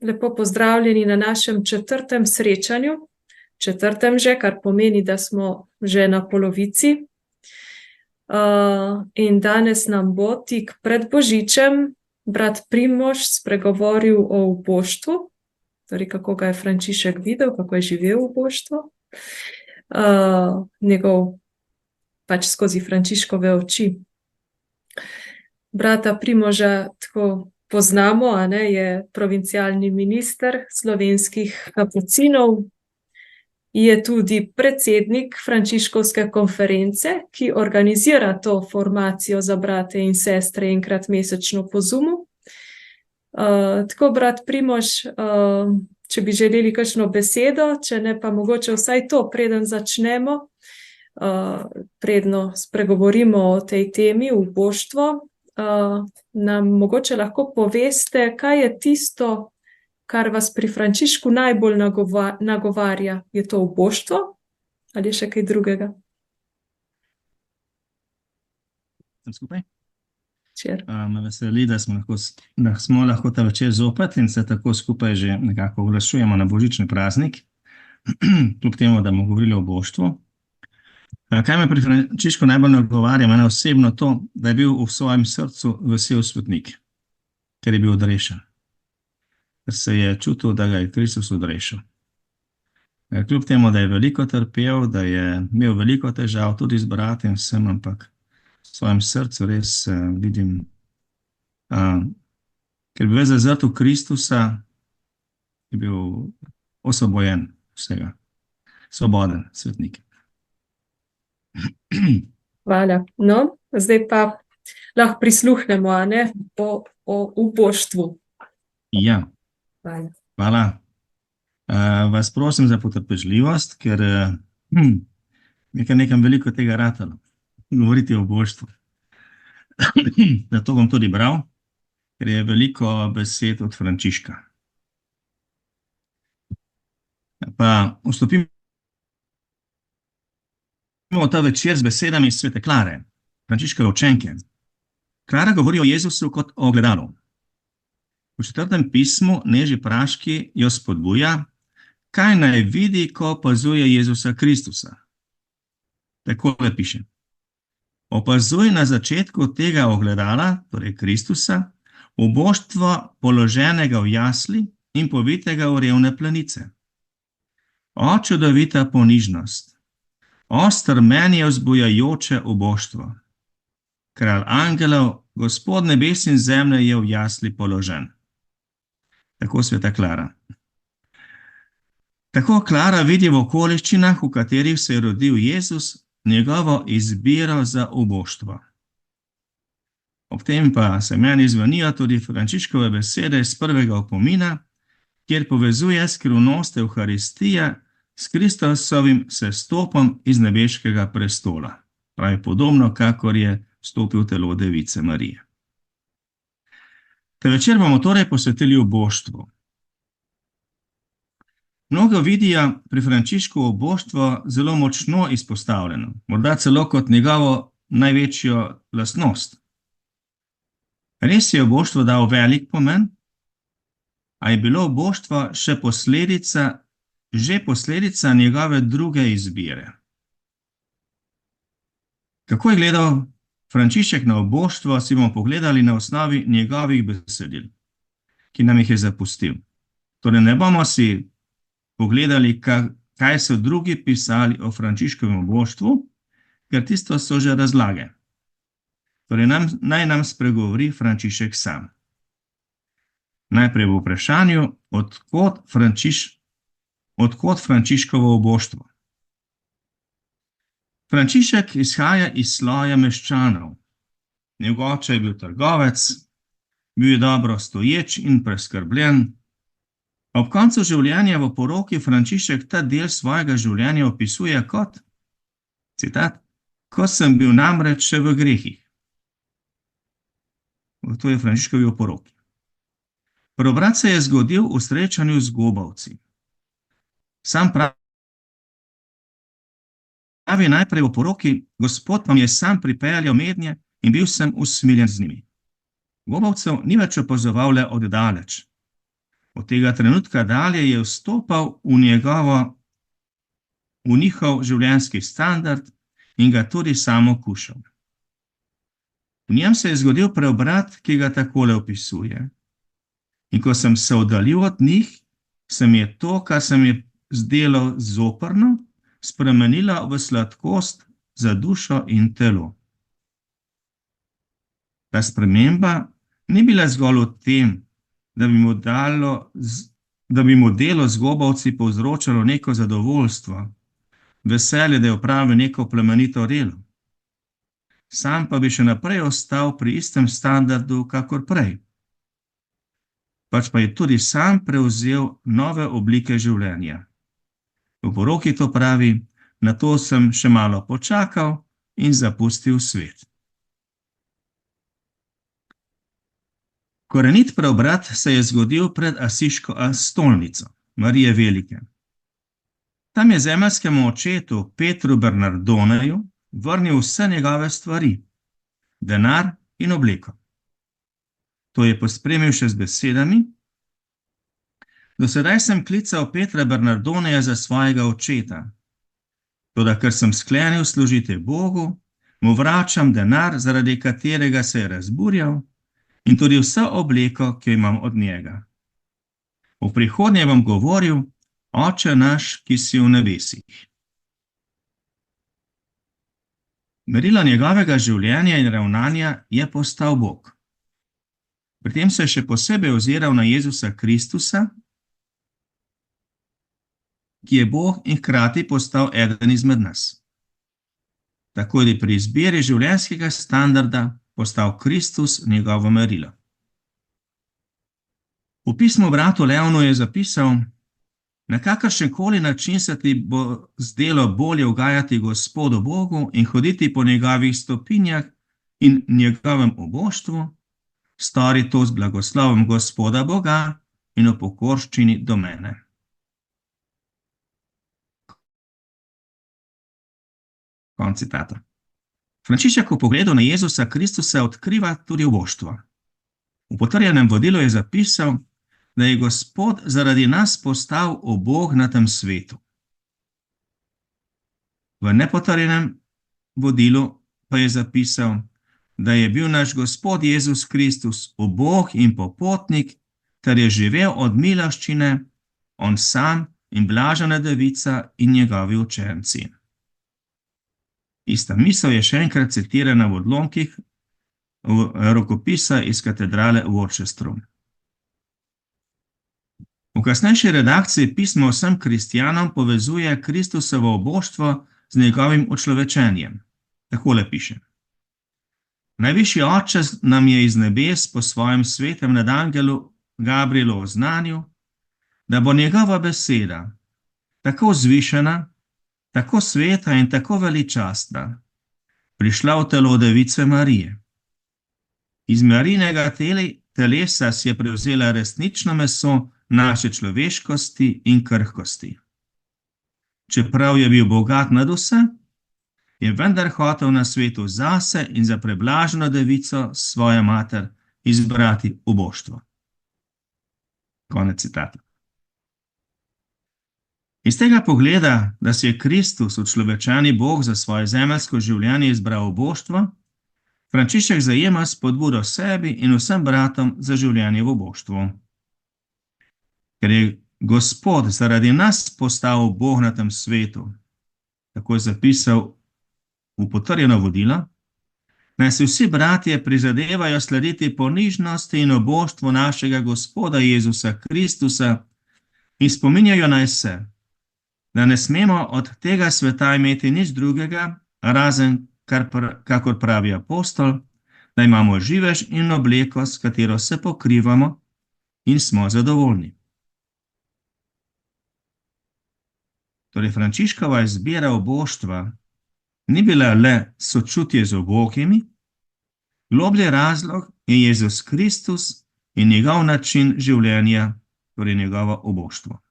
Lepo pozdravljeni na našem četrtem srečanju. Četrtem že, kar pomeni, da smo že na polovici. In danes nam bo tik pred Božičem brat Primož spregovoril o uboštvu, torej kako ga je Frančišek videl, kako je živel v uboštvu. Njegov pač skozi Frančiškove oči. Brata Primoža tako poznamo, je provincialni minister slovenskih kapucinov, je tudi predsednik Frančiškovske konference, ki organizira to formacijo za brate in sestre enkrat mesečno po Zoomu. Tako, brat Primož, če bi želeli kakšno besedo, če ne pa mogoče vsaj to, preden začnemo, predno spregovorimo o tej temi, uboštvo, nam mogoče lahko poveste, kaj je tisto, kar vas pri Frančišku najbolj nagovarja. Je to uboštvo ali je še kaj drugega? Sem skupaj? Čer. Me veseli, da smo lahko ta večer zopet in se tako skupaj že nekako oglašujemo na božični praznik, kljub temu, da bomo govorili o uboštvu. Kaj me pri Frančišku najbolj nagovarja, mene osebno to, da je bil v svojem srcu vesel svetnik, ker je bil odrešen. Ker se je čutil, da ga je Kristus odrešil. Kljub temu, da je veliko trpel, da je imel veliko težav tudi z bratem vsem, ampak v svojem srcu res vidim, ker je bil zazrt v Kristusa, je bil osvobojen vsega. Svoboden svetnik. Hvala. No, zdaj pa lahko prisluhnemo, o uboštvu. Ja. Hvala. Vas prosim za potrpežljivost, ker je kar nekam veliko tega ratalo, govoriti o uboštvu. Zato bom tudi bral, ker je veliko besed od Frančiška. Pa vstopimo ta večer z besedami svete Klare, Frančiškove učenke. Klara govori o Jezusu kot o ogledalu. V 4. pismu Neži Praški jo spodbuja, kaj naj vidi, ko opazuje Jezusa Kristusa. Takole piše. Opazuj na začetku tega ogledala, torej Kristusa, uboštvo položenega v jasli in povitega v revne plenice. O čudovita ponižnost! O strmenje vzbujajoče uboštvo. Kralj angelov, Gospod nebes in zemlje je v jasli položen. Tako sveta Klara. Tako Klara vidi v okoliščinah, v katerih se je rodil Jezus, njegovo izbiro za uboštvo. Ob tem pa se meni zvenijo tudi Frančiškove besede iz prvega opomina, kjer povezuje skrivnost Evharistije s Kristusovim sestopom iz nebeškega prestola. Pravi podobno, kakor je vstopil v telo Device Marije. Te večer bomo torej posvetili uboštvu. Mnogo vidijo pri Frančišku uboštvo zelo močno izpostavljeno, morda celo kot njegovo največjo lastnost. Res je uboštvo dal velik pomen, a je bilo uboštvo še posledica njegove druge izbire. Kako je gledal Frančišek na uboštvo, si bomo pogledali na osnovi njegovih besedil, ki nam jih je zapustil. Torej ne bomo si pogledali, kaj so drugi pisali o Frančiškovem uboštvu, ker tisto so že razlage. Torej naj nam spregovori Frančišek sam. Najprej v vprašanju, odkot Frančiškovo uboštvo. Frančišek izhaja iz sloja meščanov. Njegov oče je bil trgovec, bil je dobro stoječ in preskrbljen. Ob koncu življenja v poroki Frančišek ta del svojega življenja opisuje kot, citat, ko sem bil namreč še v grehih. To je Frančiškovi v poroki. Preobrat se je zgodil v srečanju z gobavci. Sam pravi najprej v poroki, Gospod vam je sam pripeljal mednje in bil sem usmiljen z njimi. Gobavcev ni več opazoval le od daleč. Od tega trenutka dalje je vstopal v njihov življenjski standard in ga tudi sam okušal. V njem se je zgodil preobrat, ki ga takole opisuje. In ko sem se oddaljil od njih, se mi je to, kar se mi je zdelo zoprno, spremenilo v sladkost za dušo in telo. Ta sprememba ni bila zgolj v tem, da bi mu delo z gobavci povzročalo neko zadovoljstvo, veselje, da je opravil neko plemenito delo. Sam pa bi še naprej ostal pri istem standardu, kakor prej. Pač pa je tudi sam prevzel nove oblike življenja. V poroki to pravi, na to sem še malo počakal in zapustil svet. Korenit preobrat se je zgodil pred Asiško stolnico, Marije Velike. Tam je zemeljskemu očetu Petru Bernardoneju vrnil vse njegove stvari, denar in obleko. To je pospremil še z besedami: Do sedaj sem klical Petra Bernardoneja za svojega očeta, toda ker sem sklenil služiti Bogu, mu vračam denar, zaradi katerega se je razburjal, in tudi vso obleko, ki jo imam od njega. V prihodnje bom govoril: Oče naš, ki si v nebesih. Merilo njegovega življenja in ravnanja je postal Bog. Pri tem se je še posebej oziral na Jezusa Kristusa, ki je Bog in hkrati postal eden izmed nas. Tako je pri izbiri življenjskega standarda postal Kristus njegovo merilo. V pismu bratu Leonu je zapisal: Na kakršenkoli način se ti bo zdelo bolje ugajati Gospodu Bogu in hoditi po njegovih stopinjah in njegovem oboštvu, stori to z blagoslovom Gospoda Boga in v pokorščini do mene. Konec citata. Frančišek v pogledu na Jezusa Kristusa odkriva tudi oboštvo. V potrjenem vodilu je zapisal, da je Gospod zaradi nas postal Bog na tem svetu. V nepotrjenem vodilu pa je zapisal, da je bil naš Gospod Jezus Kristus Bog in popotnik, ter je živel od miloščine, on sam in blažena devica in njegovi učenci. Ista misel je še enkrat citirana v odlomkih rokopisa iz katedrale v Worcesteru. V kasnejši redakciji pismo vsem kristjanom povezuje Kristusovo oboštvo z njegovim učlovečenjem. Takole piše: Najvišji Oče nam je iz nebes po svojem svetem nadangelu Gabrielu oznanil, da bo njegova beseda tako vzvišena, tako sveta in tako veličastna prišla v telo device Marije. Iz Marijinega telesa si je prevzela resnično meso naše človeškosti in krhkosti. Čeprav je bil bogat nad vse, je vendar hotel na svetu zase in za preblaženo devico svojo mater izbrati uboštvo. Konec citata. Iz tega pogleda, da si je Kristus, učlovečeni Bog, za svoje zemeljsko življenje izbral uboštvo, Frančišek zajema spodbudo sebi in vsem bratom za življenje v uboštvu. Ker je Gospod zaradi nas postal Bog na tem svetu, tako je zapisal v potrjeno vodilo, naj si vsi bratje prizadevajo slediti ponižnosti in uboštvu našega Gospoda Jezusa Kristusa in spominjajo naj se, da ne smemo od tega sveta imeti nič drugega, razen, kakor pravi apostol, da imamo živež in obleko, s katero se pokrivamo in smo zadovoljni. Torej, Frančiškova izbira uboštva ni bila le sočutje z ubogimi, globlji razlog je Jezus Kristus in njegov način življenja, torej njegovo uboštvo.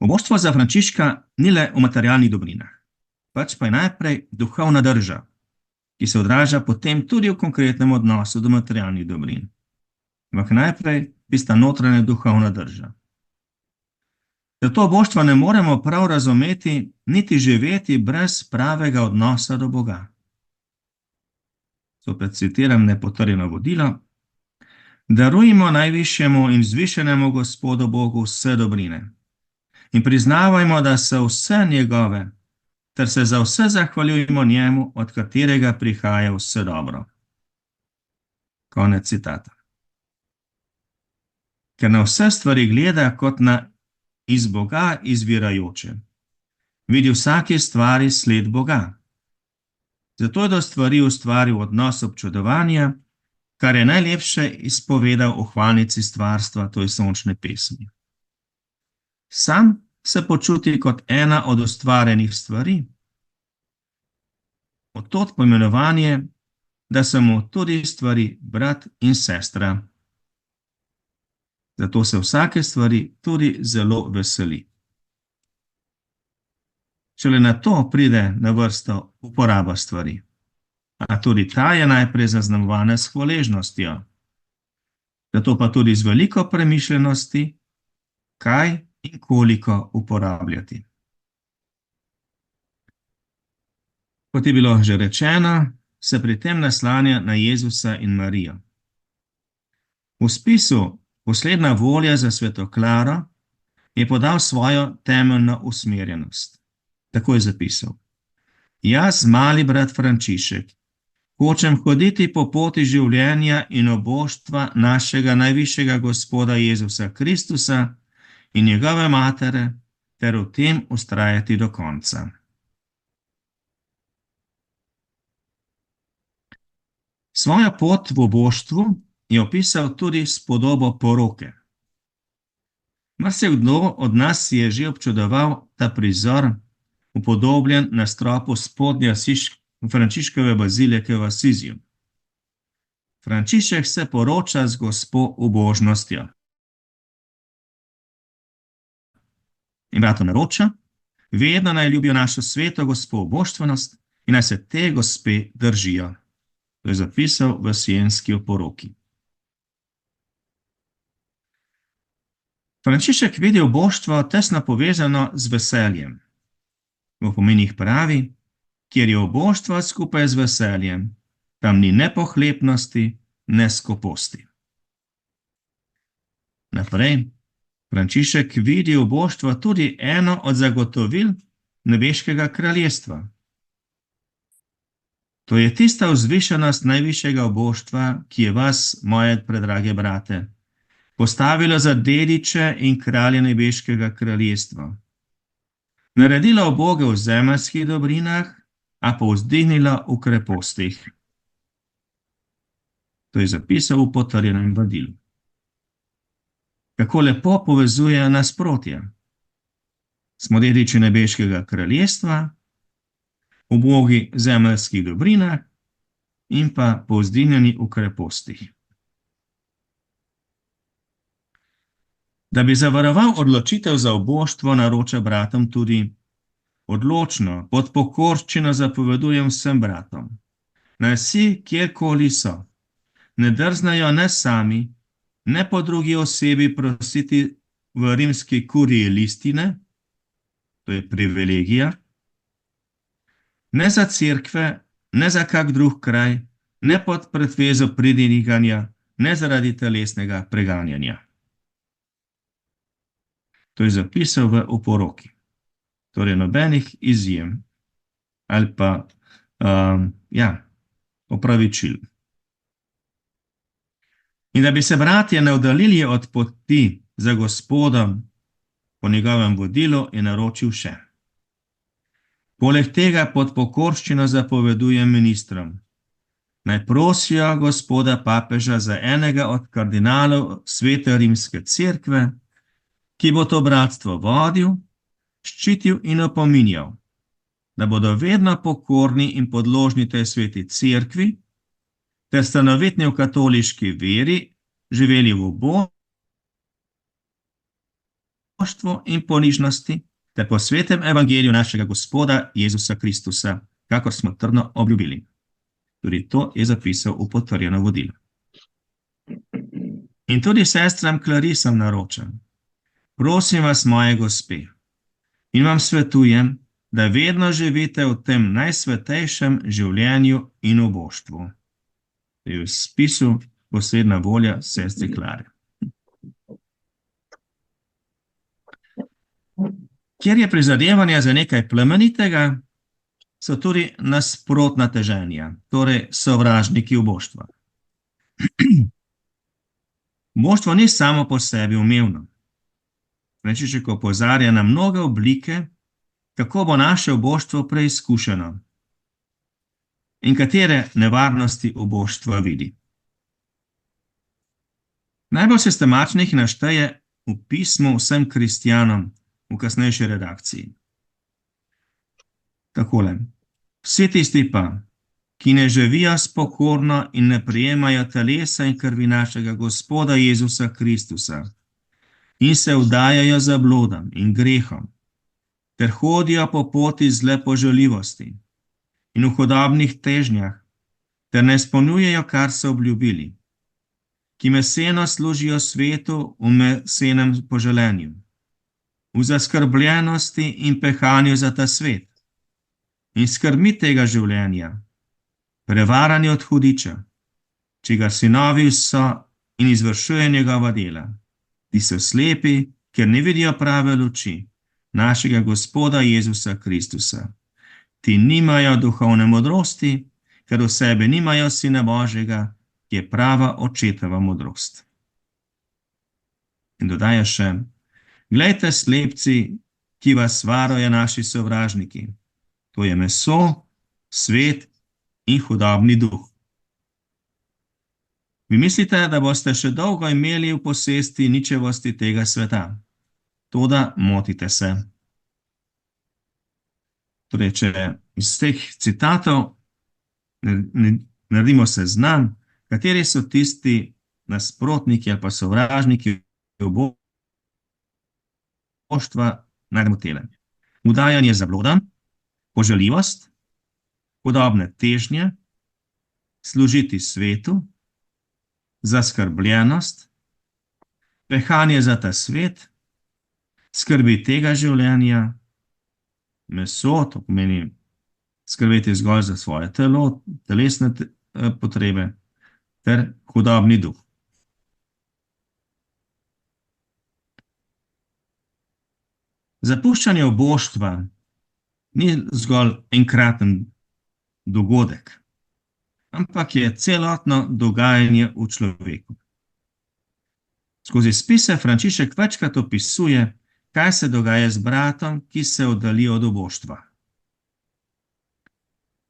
Uboštvo za Frančiška ni le v materialnih dobrinah, pač pa je najprej duhovna drža, ki se odraža potem tudi v konkretnem odnosu do materialnih dobrin. Ampak najprej tista notranja duhovna drža. Zato oboštva ne moremo prav razumeti, niti živeti brez pravega odnosa do Boga. Zopet citiram nepotrjeno vodilo: darujmo najvišjemu in vzvišenemu Gospodu Bogu vse dobrine in priznavajmo, da so vse njegove, ter se za vse zahvaljujemo njemu, od katerega prihaja vse dobro. Konec citata. Ker na vse stvari gleda kot na iz Boga izvirajoče. Vidi vsake stvari sled Boga. Zato je do stvari ustvaril odnos občudovanja, kar je najlepše izpovedal v hvalnici stvarstva, to je sončne pesmi. Sam se počuti kot ena od ustvarjenih stvari. Od tod poimenovanje, da so mu tudi stvari brat in sestra. Zato se vsake stvari tudi zelo veseli. Šele na to pride na vrsto uporaba stvari. A tudi ta je najprej zaznamovana s hvaležnostjo. Zato pa tudi z veliko premišljenosti, kaj in koliko uporabljati. Kot je bilo že rečeno, se pri tem naslanja na Jezusa in Marijo. V spisu Posledna volja za sveto Klaro je podal svojo temeljno usmerjenost. Tako je zapisal: jaz, mali brat Frančišek, hočem hoditi po poti življenja in oboštva našega najvišjega Gospoda Jezusa Kristusa in njegove matere, ter v tem vztrajati do konca. Svojo pot v oboštvu je opisal tudi s podobo poroke. Marsikdo od nas je že občudoval ta prizor, upodobljen na stropu spodnje Frančiškove bazilike v Asiziju. Frančišek se poroča z Gospo ubožnostjo. In bratu naroča, vedno naj ljubijo našo sveto Gospo uboštvenost in naj se te gospe držijo. To je zapisal v Sienski oporoki. Frančišek vidi oboštvo tesno povezano z veseljem. V opominih pravi: kjer je oboštvo skupaj z veseljem, tam ni ne pohlepnosti, ne skoposti. Naprej, Frančišek vidi oboštvo tudi eno od zagotovil nebeškega kraljestva. To je tista vzvišenost najvišjega oboštva, ki je vas, moje predrage brate, postavilo za dediče in kralje nebeškega kraljestva. Naredila oboge v zemeljskih dobrinah, a povzdignila v krepostih. To je zapisal v potrjenem vadilu. Kako lepo povezuje nasprotje. Smo dediči nebeškega kraljestva, ubogi zemeljskih dobrinah in pa povzdignjeni v krepostih. Da bi zavaroval odločitev za oboštvo, naroča bratom tudi: odločno, pod pokorščino zapovedujem vsem bratom, naj vsi, kjerkoli so, ne drznajo ne sami, ne po drugi osebi prositi v rimski kuriji listine, to je privilegija, ne za cerkve, ne za kak drug kraj, ne pod pretvezo pridigniganja, ne zaradi telesnega preganjanja. To je zapisal v oporoki. Torej nobenih izjem ali pa opravičil. In da bi se bratje ne oddaljili od poti za Gospodom po njegovem vodilu, je naročil še: poleg tega pod pokorščino zapovedujem ministrom, naj prosijo Gospoda papeža za enega od kardinalov Svete rimske cerkve, ki bo to bratstvo vodil, ščitil in opominjal, da bodo vedno pokorni in podložni tej sveti cerkvi, ter stanovitni v katoliški veri, živeli v uboštvu in ponižnosti, ter po svetem evangeliju našega Gospoda Jezusa Kristusa, kakor smo trdno obljubili. Tudi to je zapisal v potrjeno vodilo. In tudi sestram Klarisam naročam, prosim vas, moje gospe, in vam svetujem, da vedno živite v tem najsvetejšem življenju in oboštvu. To je v spisu posebna volja sestri Klare. Kjer je prizadevanje za nekaj plemenitega, so tudi nasprotna teženja, torej sovražniki oboštva. Oboštvo ni samo po sebi umevno. Frančišek opozarja na mnoge oblike, kako bo naše oboštvo preizkušeno in katere nevarnosti oboštva vidi. Najbolj sistematičnih našteje v pismu vsem kristjanom v kasnejši redakciji. Takole. Vsi tisti pa, ki ne živijo spokorno in ne prijemajo telesa in krvi našega Gospoda Jezusa Kristusa in se vdajajo zabludam in grehom, ter hodijo po poti zle poželjivosti in v hudobnih težnjah, ter ne izpolnjujejo, kar so obljubili, ki meseno služijo svetu v mesenem poželenju, v zaskrbljenosti in pehanju za ta svet in skrbi tega življenja, prevarani od hudiča, čigar sinovi so in izvršuje njegova dela. Ti so slepi, ker ne vidijo prave luči našega Gospoda Jezusa Kristusa. Ti nimajo duhovne modrosti, ker v sebi nimajo Sina Božjega, ki je prava očetova modrost. In dodaja še, glejte, slepci, ki vas varujejo naši sovražniki. To je meso, svet in hudobni duh. Vi mislite, da boste še dolgo imeli v posesti ničevosti tega sveta. Toda motite se. Torej, če iz teh citatov naredimo seznam, kateri so tisti nasprotniki ali pa sovražniki oboštva, najdemo tele. Vdajanje zabludam, poželjivost, hudobne težnje, služiti svetu, zaskrbljenost, pehanje za ta svet, skrbi tega življenja, meso, to pomeni skrbeti zgolj za svoje telo, telesne potrebe, ter hudobni duh. Zapuščanje oboštva ni zgolj enkraten dogodek, ampak je celotno dogajanje v človeku. Skozi spise Frančišek večkrat opisuje, kaj se dogaja z bratom, ki se oddalji od oboštva.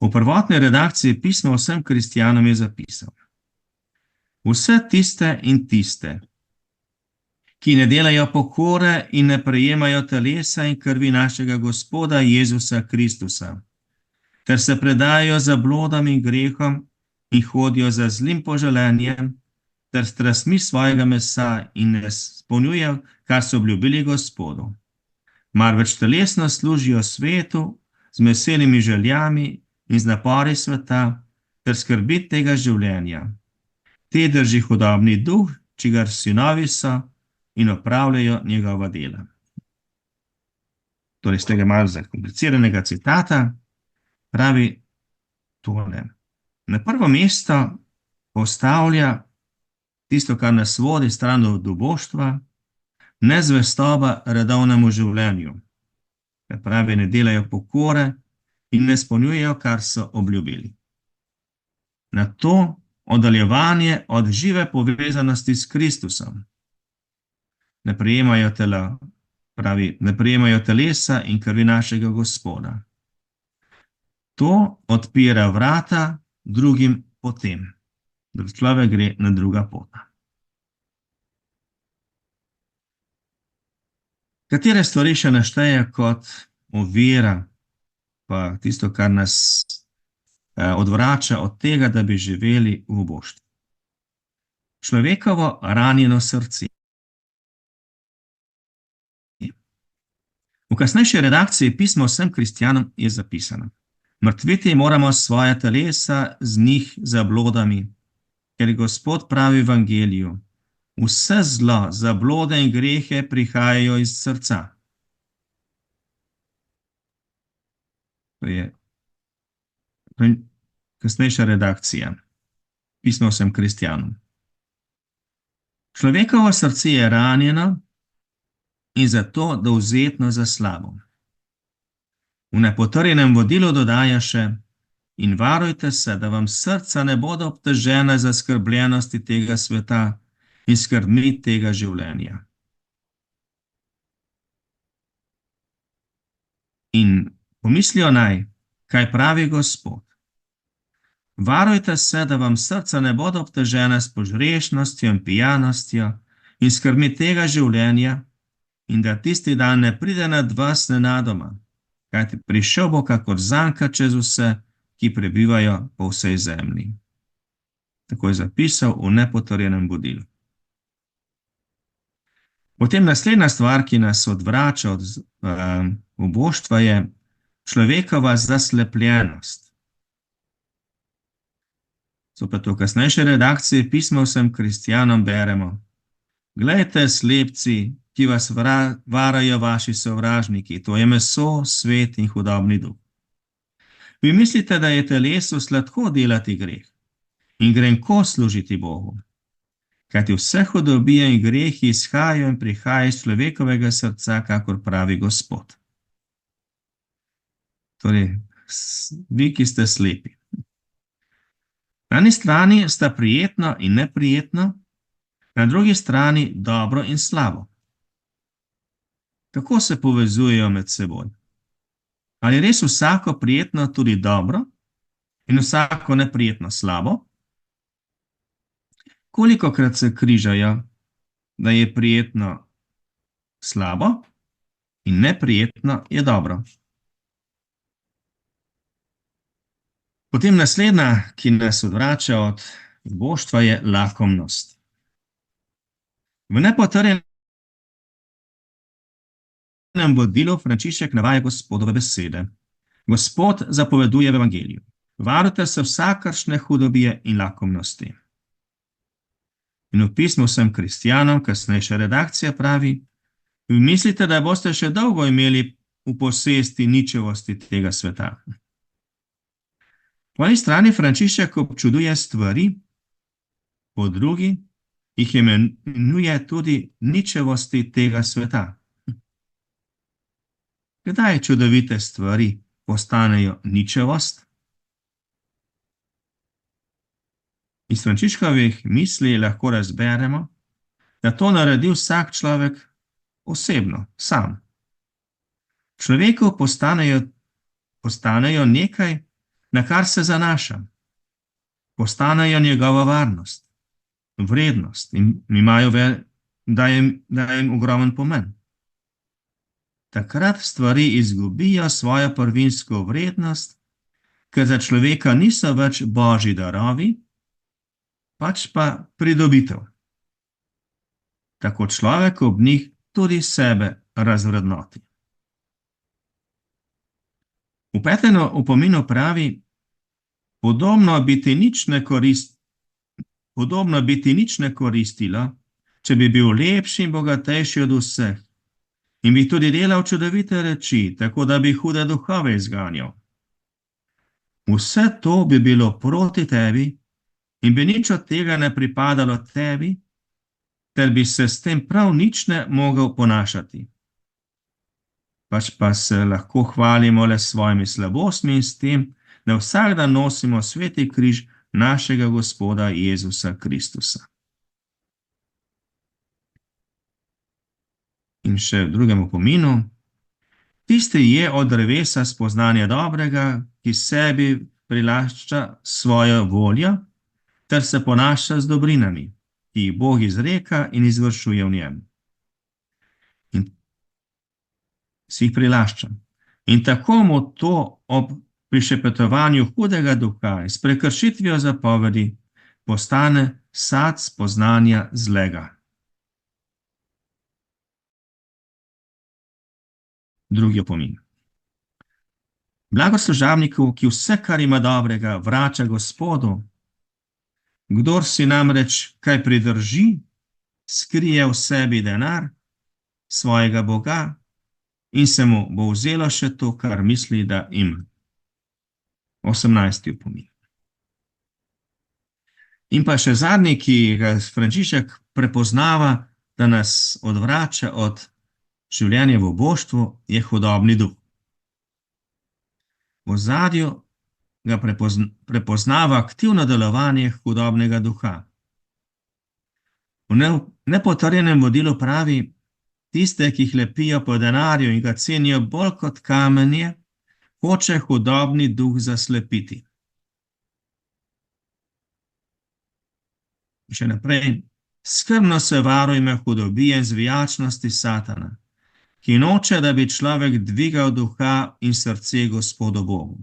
V prvotni redakciji pisma vsem kristjanom je zapisal: vse tiste in tiste, ki ne delajo pokore in ne prejemajo telesa in krvi našega Gospoda Jezusa Kristusa, ter se predajo zabludam in grehom in hodijo za zlim poželenjem, ter strastmi svojega mesa in ne izpolnjujejo, kar so obljubili Gospodu, marveč telesno služijo svetu z mesenimi željami in z napori sveta, ter skrbi tega življenja. Te drži hudobni duh, čigar sinovi so, in opravljajo njegova dela. Torej, z tega malo zakompliciranega citata pravi tole. Na prvo mesto postavlja tisto, kar nas vodi stran od oboštva, nezvestoba redovnemu življenju. Kar pravi, ne delajo pokore in ne izpolnjujejo, kar so obljubili. Na to oddaljevanje od žive povezanosti s Kristusom. Ne prejemajo tela, pravi, ne prejemajo telesa in krvi našega Gospoda. To odpira vrata drugim potem, da človek gre na druga pota. Katere stvari še našteje kot ovira, pa tisto, kar nas odvrača od tega, da bi živeli v oboštvu? Človekovo ranjeno srce. V kasnejši redakciji pisma vsem kristjanom je zapisano: Mrtviti moramo svoje telesa z njih zablodami, ker Gospod pravi v evangeliju, vse zlo, zablode in grehe prihajajo iz srca. To je kasnejša redakcija. Pismo vsem kristjanom. Človekovo srce je ranjeno in zato dovzetno za slabo. V nepotrjenem vodilu dodaja še: in varujte se, da vam srca ne bodo obtežena za skrbljenosti tega sveta in skrbmi tega življenja. In pomislijo naj, kaj pravi Gospod. Varujte se, da vam srca ne bodo obtežena s požrešnostjo in pijanostjo in skrbmi tega življenja in da tisti dan ne pride nad vas nenadoma, kajti prišel bo kakor zanka čez vse, ki prebivajo po vsej zemlji. Tako je zapisal v nepotrjenem vodilu. Potem naslednja stvar, ki nas odvrača od uboštva, je človekova zaslepljenost. Zopet v kasnejši redakciji pisma vsem kristjanom beremo: glejte, slepci, ki vas varajo vaši sovražniki, to je meso, svet in hudobni duh. Vi mislite, da je telesu sladko delati greh in grenko služiti Bogu, kajti vse hudobije in grehi izhajajo in prihajajo iz človekovega srca, kakor pravi Gospod. Torej, vi, ki ste slepi. Na eni strani sta prijetno in neprijetno, na drugi strani dobro in slabo. Kako se povezujejo med seboj? Ali je res vsako prijetno tudi dobro in vsako neprijetno slabo? Kolikokrat se križajo, da je prijetno slabo in neprijetno je dobro? Potem naslednja, ki nas odvrača od uboštva, je lakomnost. V nepotrjenem vodilu Frančišek navaja Gospodove besede. Gospod zapoveduje v evangeliju: varujte se vsakršne hudobije in lakomnosti. In v pismu vsem kristjanom kasnejša redakcija pravi: vi mislite, da boste še dolgo imeli v posesti ničevosti tega sveta. Po eni strani Frančišek občuduje stvari, po drugi jih imenuje tudi ničevosti tega sveta. Kdaj čudovite stvari postanejo ničevost? Iz Frančiškovih misli lahko razberemo, da to naredi vsak človek osebno, sam. Človeku postanejo nekaj, na kar se zanaša. Postanejo njegova varnost, vrednost in daje jim ogromen pomen. Takrat stvari izgubijo svojo prvinsko vrednost, ker za človeka niso več božji darovi, pač pa pridobitev. Tako človek ob njih tudi sebe razvrednoti. V 5. opominu pravi: podobno bi ti nič ne koristilo, če bi bil lepši in bogatejši od vseh in bi tudi delal čudovite reči, tako da bi hude duhove izganjal. Vse to bi bilo proti tebi in bi nič od tega ne pripadalo tebi, ter bi se s tem prav nič ne mogel ponašati. Pač pa se lahko hvalimo le s svojimi slabostmi in s tem, da vsak dan nosimo sveti križ našega Gospoda Jezusa Kristusa. In še v 2. opominu: tisti je od drevesa spoznanja dobrega, ki sebi prilašča svojo voljo, ter se ponaša z dobrinami, ki jih Bog izreka in izvršuje v njem. In si jih prilašča. In tako mu to ob prišepetovanju hudega duha s prekršitvijo zapovedi postane sad spoznanja zlega. Drugi opomin. Blago služabniku, ki vse, kar ima dobrega, vrača Gospodu. Kdor si namreč kaj pridrži, skrije v sebi denar svojega Boga in se mu bo vzelo še to, kar misli, da ima. 18. opomin. In pa še zadnji, ki ga Frančišek prepoznava, da nas odvrača od življenja v oboštvu, je hudobni duh. V ozadju ga prepoznava aktivno delovanje hudobnega duha. V nepotrjenem vodilu pravi, tiste, ki jih lepijo po denarju in ga cenijo bolj kot kamenje, hoče hudobni duh zaslepiti. Še naprej, skrbno se varujme hudobije in zvijačnosti Satana, ki noče, da bi človek dvigal duha in srce Gospodu Bogu.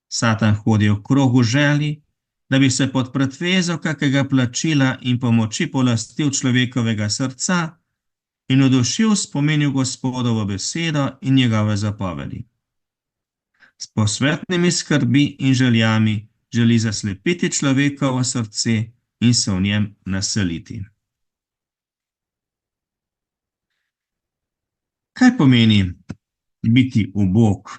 Satan hodi v krogu želji, da bi se pod pretvezo kakega plačila in pomoči polastil človekovega srca in udušil spominju Gospodovo besedo in njegove zapovedi. S posvetnimi skrbi in željami želi zaslepiti človekovo srce in se v njem naseliti. Kaj pomeni biti ubog?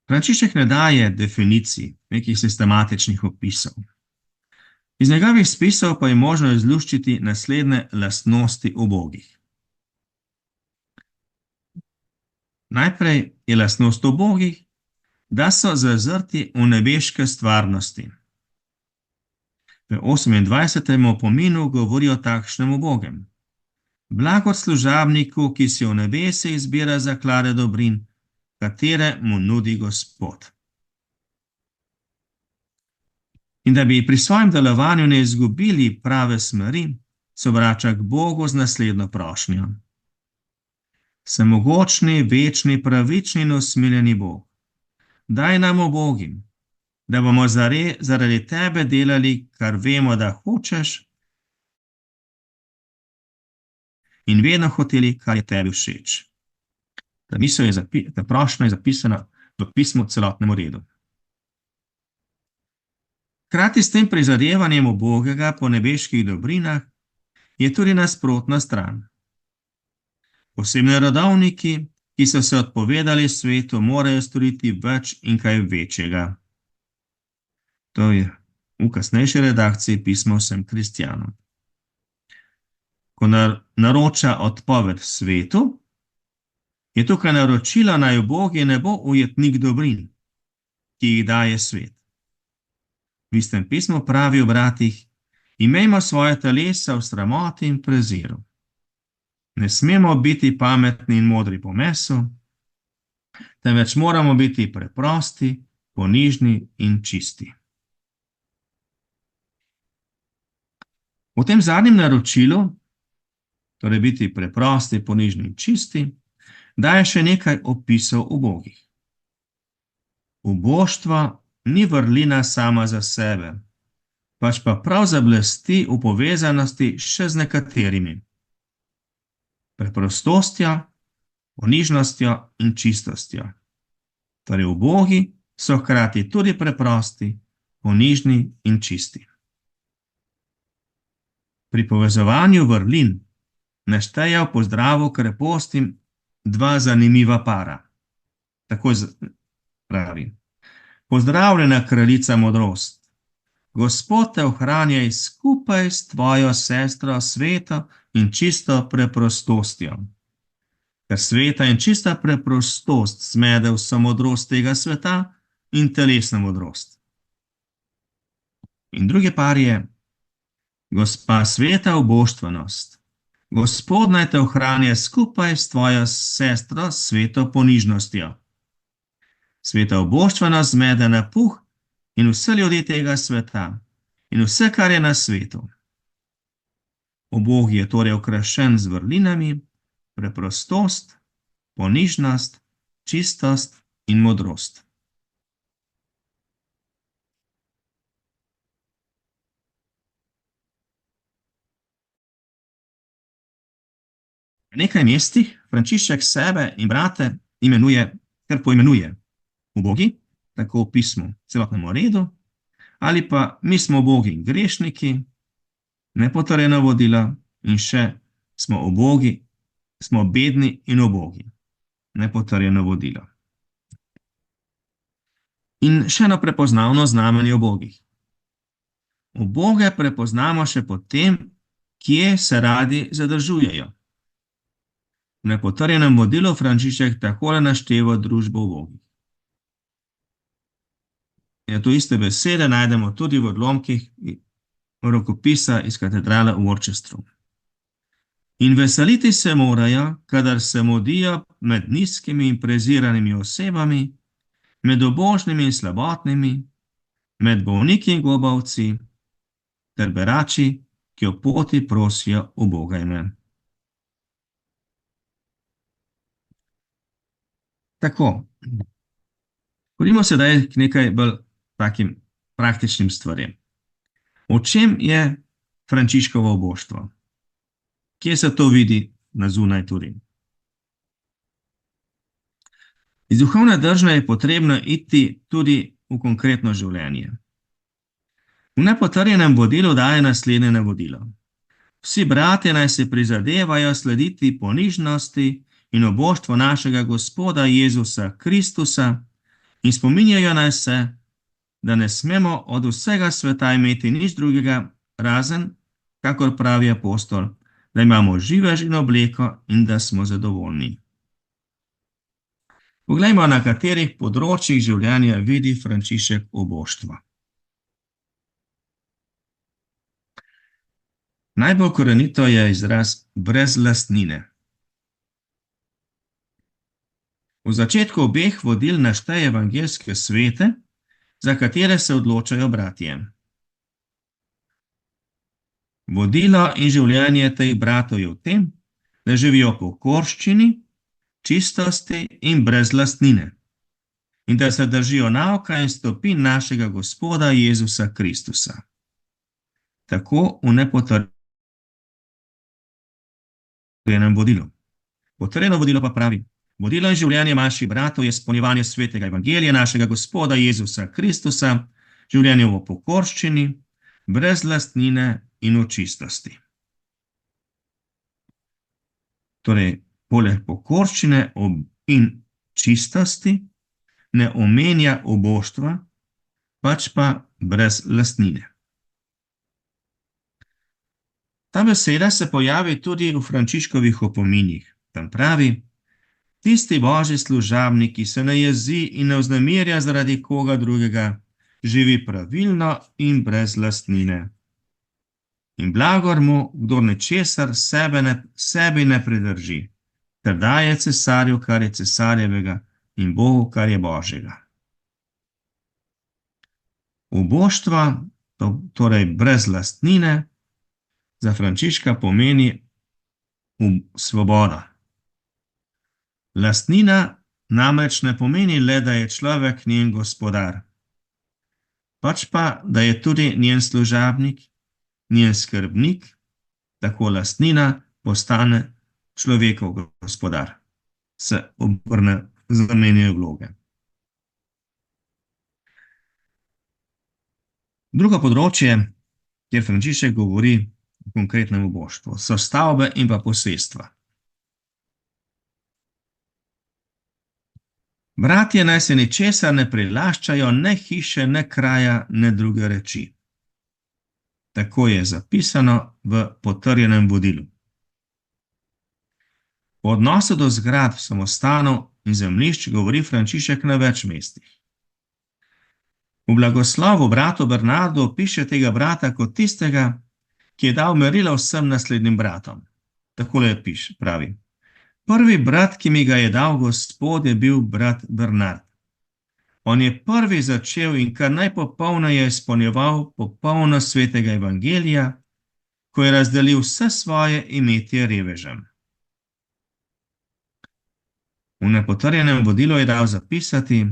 Frančišek ne daje definicij, nekih sistematičnih opisov. Iz njegovih spisov pa je možno izluščiti naslednje lastnosti ubogih. Najprej je lastnost ubogih, da so zazrti v nebeške stvarnosti. V 28. opominu govori o takšnem ubogem. Blagor služabniku, ki si v nebese izbira zaklade dobrin, katere mu nudi Gospod. In da bi pri svojem delovanju ne izgubili prave smeri, se obrača k Bogu z naslednjo prošnjo. Vsemogočni, večni, pravični in usmiljeni Bog, daj nam ubogim, da bomo zaradi tebe delali, kar vemo, da hočeš, in vedno hoteli, kar je tebi všeč. Ta prošnja je zapisana v pismu celotnemu redu. Hkrati s tem prizadevanjem ubogega po nebeških dobrinah je tudi nasprotna stran. Posebno rodovniki, ki so se odpovedali svetu, morajo storiti več in kaj večjega. To je v kasnejši redakciji pismo vsem kristjanom. Ko naroča odpoved svetu, je tukaj naročila, naj ubogi ne bo ujetnik dobrin, ki jih daje svet. V istem pismu pravi v bratih, imejmo svoje telesa v sramoti in preziru. Ne smemo biti pametni in modri po mesu, temveč moramo biti preprosti, ponižni in čisti. V tem zadnjem naročilu, torej biti preprosti, ponižni in čisti, daje še nekaj opisov ubogih. Uboštvo ni vrlina sama za sebe, pač pa prav zablesti v povezanosti še z nekaterimi. Preprostostjo, ponižnostjo in čistostjo. Torej ubogi so hkrati tudi preprosti, ponižni in čisti. Pri povezovanju vrlin našteje v pozdravu krepostim dva zanimiva para. Tako pravi. Pozdravljena kraljica modrost. Gospod te ohranjaj skupaj s tvojo sestro sveto in čisto preprostostjo. Ker sveta in čista preprostost zmede vso modrost tega sveta in telesna modrost. In drugi par je, gospa sveta uboštvenost. Gospod naj te ohranja skupaj s tvojo sestro sveto ponižnostjo. Sveta uboštvenost zmede napuh in vse ljudi tega sveta in vse, kar je na svetu. Ubog je torej okrašen z vrlinami, preprostost, ponižnost, čistost in modrost. Na nekaj mestih Frančišek sebe in brate imenuje, kar poimenuje ubogi, tako v pismu celotnemu redu, ali pa mi smo ubogi in grešniki, nepotrjena vodila in še smo ubogi, smo bedni in ubogi, nepotrjena vodila. In še eno prepoznavno znamenje ubogih. Uboge prepoznamo še po tem, kje se radi zadržujejo. V nepotrjenem vodilu Frančišek takole našteva družbo ubogih. In to iste besede najdemo tudi v odlomkih rokopisa iz katedrale v Worcesteru. In veseliti se morajo, kadar se modijo med nizkimi in preziranimi osebami, med ubožnimi in slabotnimi, med bolniki in globavci, ter berači, ki o poti prosijo uboga ime. Tako, pojdimo sedaj k nekaj bolj takim praktičnim stvarem. O čem je Frančiškovo uboštvo? Kje se to vidi na zunaj tudi? Iz duhovne držne je potrebno iti tudi v konkretno življenje. V nepotrjenem vodilu daje naslednje navodilo. Vsi bratje naj se prizadevajo slediti ponižnosti in uboštvu našega Gospoda Jezusa Kristusa in spominjajo naj se, da ne smemo od vsega sveta imeti nič drugega, razen, kakor pravi apostol, da imamo živež in obleko in da smo zadovoljni. Poglejmo, na katerih področjih življenja vidi Frančišek uboštvo. Najbolj korenito je izraz brez lastnine. V začetku obeh vodil našteje evangeljske svete, za katere se odločajo bratje. Vodilo in življenje teh bratov je v tem, da živijo po pokorščini, čistosti in brez lastnine in da se držijo nauka in stopinj našega Gospoda Jezusa Kristusa. Tako v nepotrjenem vodilu. Potrjeno vodilo pa pravi: vodilo in življenje naših bratov je izpolnjevanje svetega evangelija našega Gospoda Jezusa Kristusa, življenje v pokorščini, brez lastnine in v čistosti. Torej, poleg pokorščine in čistosti ne omenja uboštva, pač pa brez lastnine. Ta beseda se pojavi tudi v Frančiškovih opominih. Tam pravi: tisti božji služabnik, ki se ne jezi in ne vznemirja zaradi koga drugega, živi pravilno in brez lastnine. In blagor mu, kdor nečesar sebi ne pridrži, ter daje cesarju, kar je cesarjevega, in Bogu, kar je Božjega. Uboštva, torej brez lastnine, za Frančiška pomeni svoboda. Lastnina namreč ne pomeni le, da je človek njen gospodar, pač pa, da je tudi njen služabnik, njen skrbnik, tako lastnina postane človekov gospodar. Se zamenjajo vloge. Drugo področje, kjer Frančišek govori o konkretnem uboštvu, so stavbe in pa posestva. Bratje naj se ničesar ne prilaščajo, ne hiše, ne kraja, ne druge reči. Tako je zapisano v potrjenem vodilu. O odnosu do zgradb, samostanov in zemljišč govori Frančišek na več mestih. V blagoslovu bratu Bernardu opiše tega brata kot tistega, ki je dal merilo vsem naslednjim bratom. Takole pravi: prvi brat, ki mi ga je dal Gospod, je bil brat Bernard. On je prvi začel in kar najpopolneje izpolnjeval popolnost svetega evangelija, ko je razdelil vse svoje imetje revežem. V nepotrjenem vodilu je dal zapisati: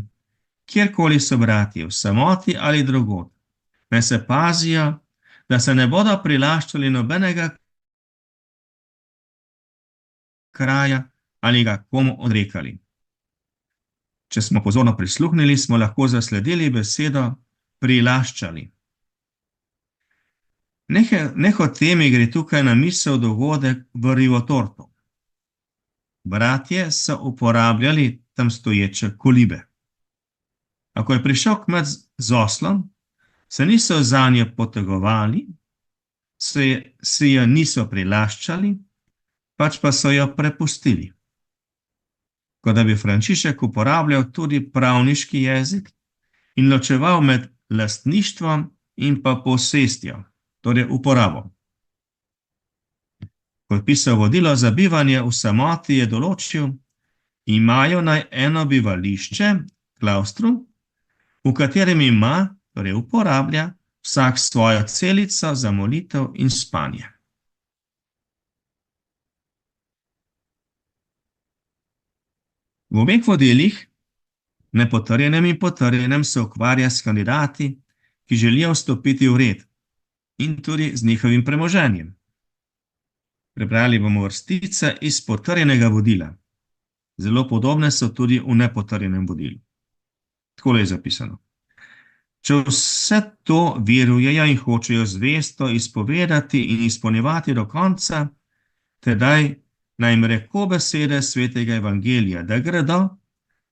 kjerkoli so bratje, v samoti ali drugod, naj se pazijo, da se ne bodo prilaščali nobenega kraja ali ga komu odrekali. Če smo pozorno prisluhnili, smo lahko zasledili besedo prilaščali. Nehote mi gre tukaj na misel dogodek v Rivotortu. Bratje so uporabljali tam stoječe kolibe. Ako je prišel kmet z oslom, se niso zanje potegovali, si jo niso prilaščali, pač pa so jo prepustili. Kot da bi Frančišek uporabljal tudi pravniški jezik in ločeval med lastništvom in pa posestjo, torej uporabo. Ko je pisal vodilo za bivanje v samoti, je določil, imajo naj eno bivališče, klaustrum, v katerem ima, torej uporablja, vsak svojo celico za molitev in spanje. V obeh vodilih, nepotrjenem in potrjenem, se ukvarja s kandidati, ki želijo vstopiti v red in tudi z njihovim premoženjem. Prebrali bomo vrstice iz potrjenega vodila. Zelo podobne so tudi v nepotrjenem vodilu. Takole je zapisano. Če vse to verujejo in hočejo zvesto izpovedati in izpolnjevati do konca, tedaj naj jim reko besede svetega evangelija, da gredo,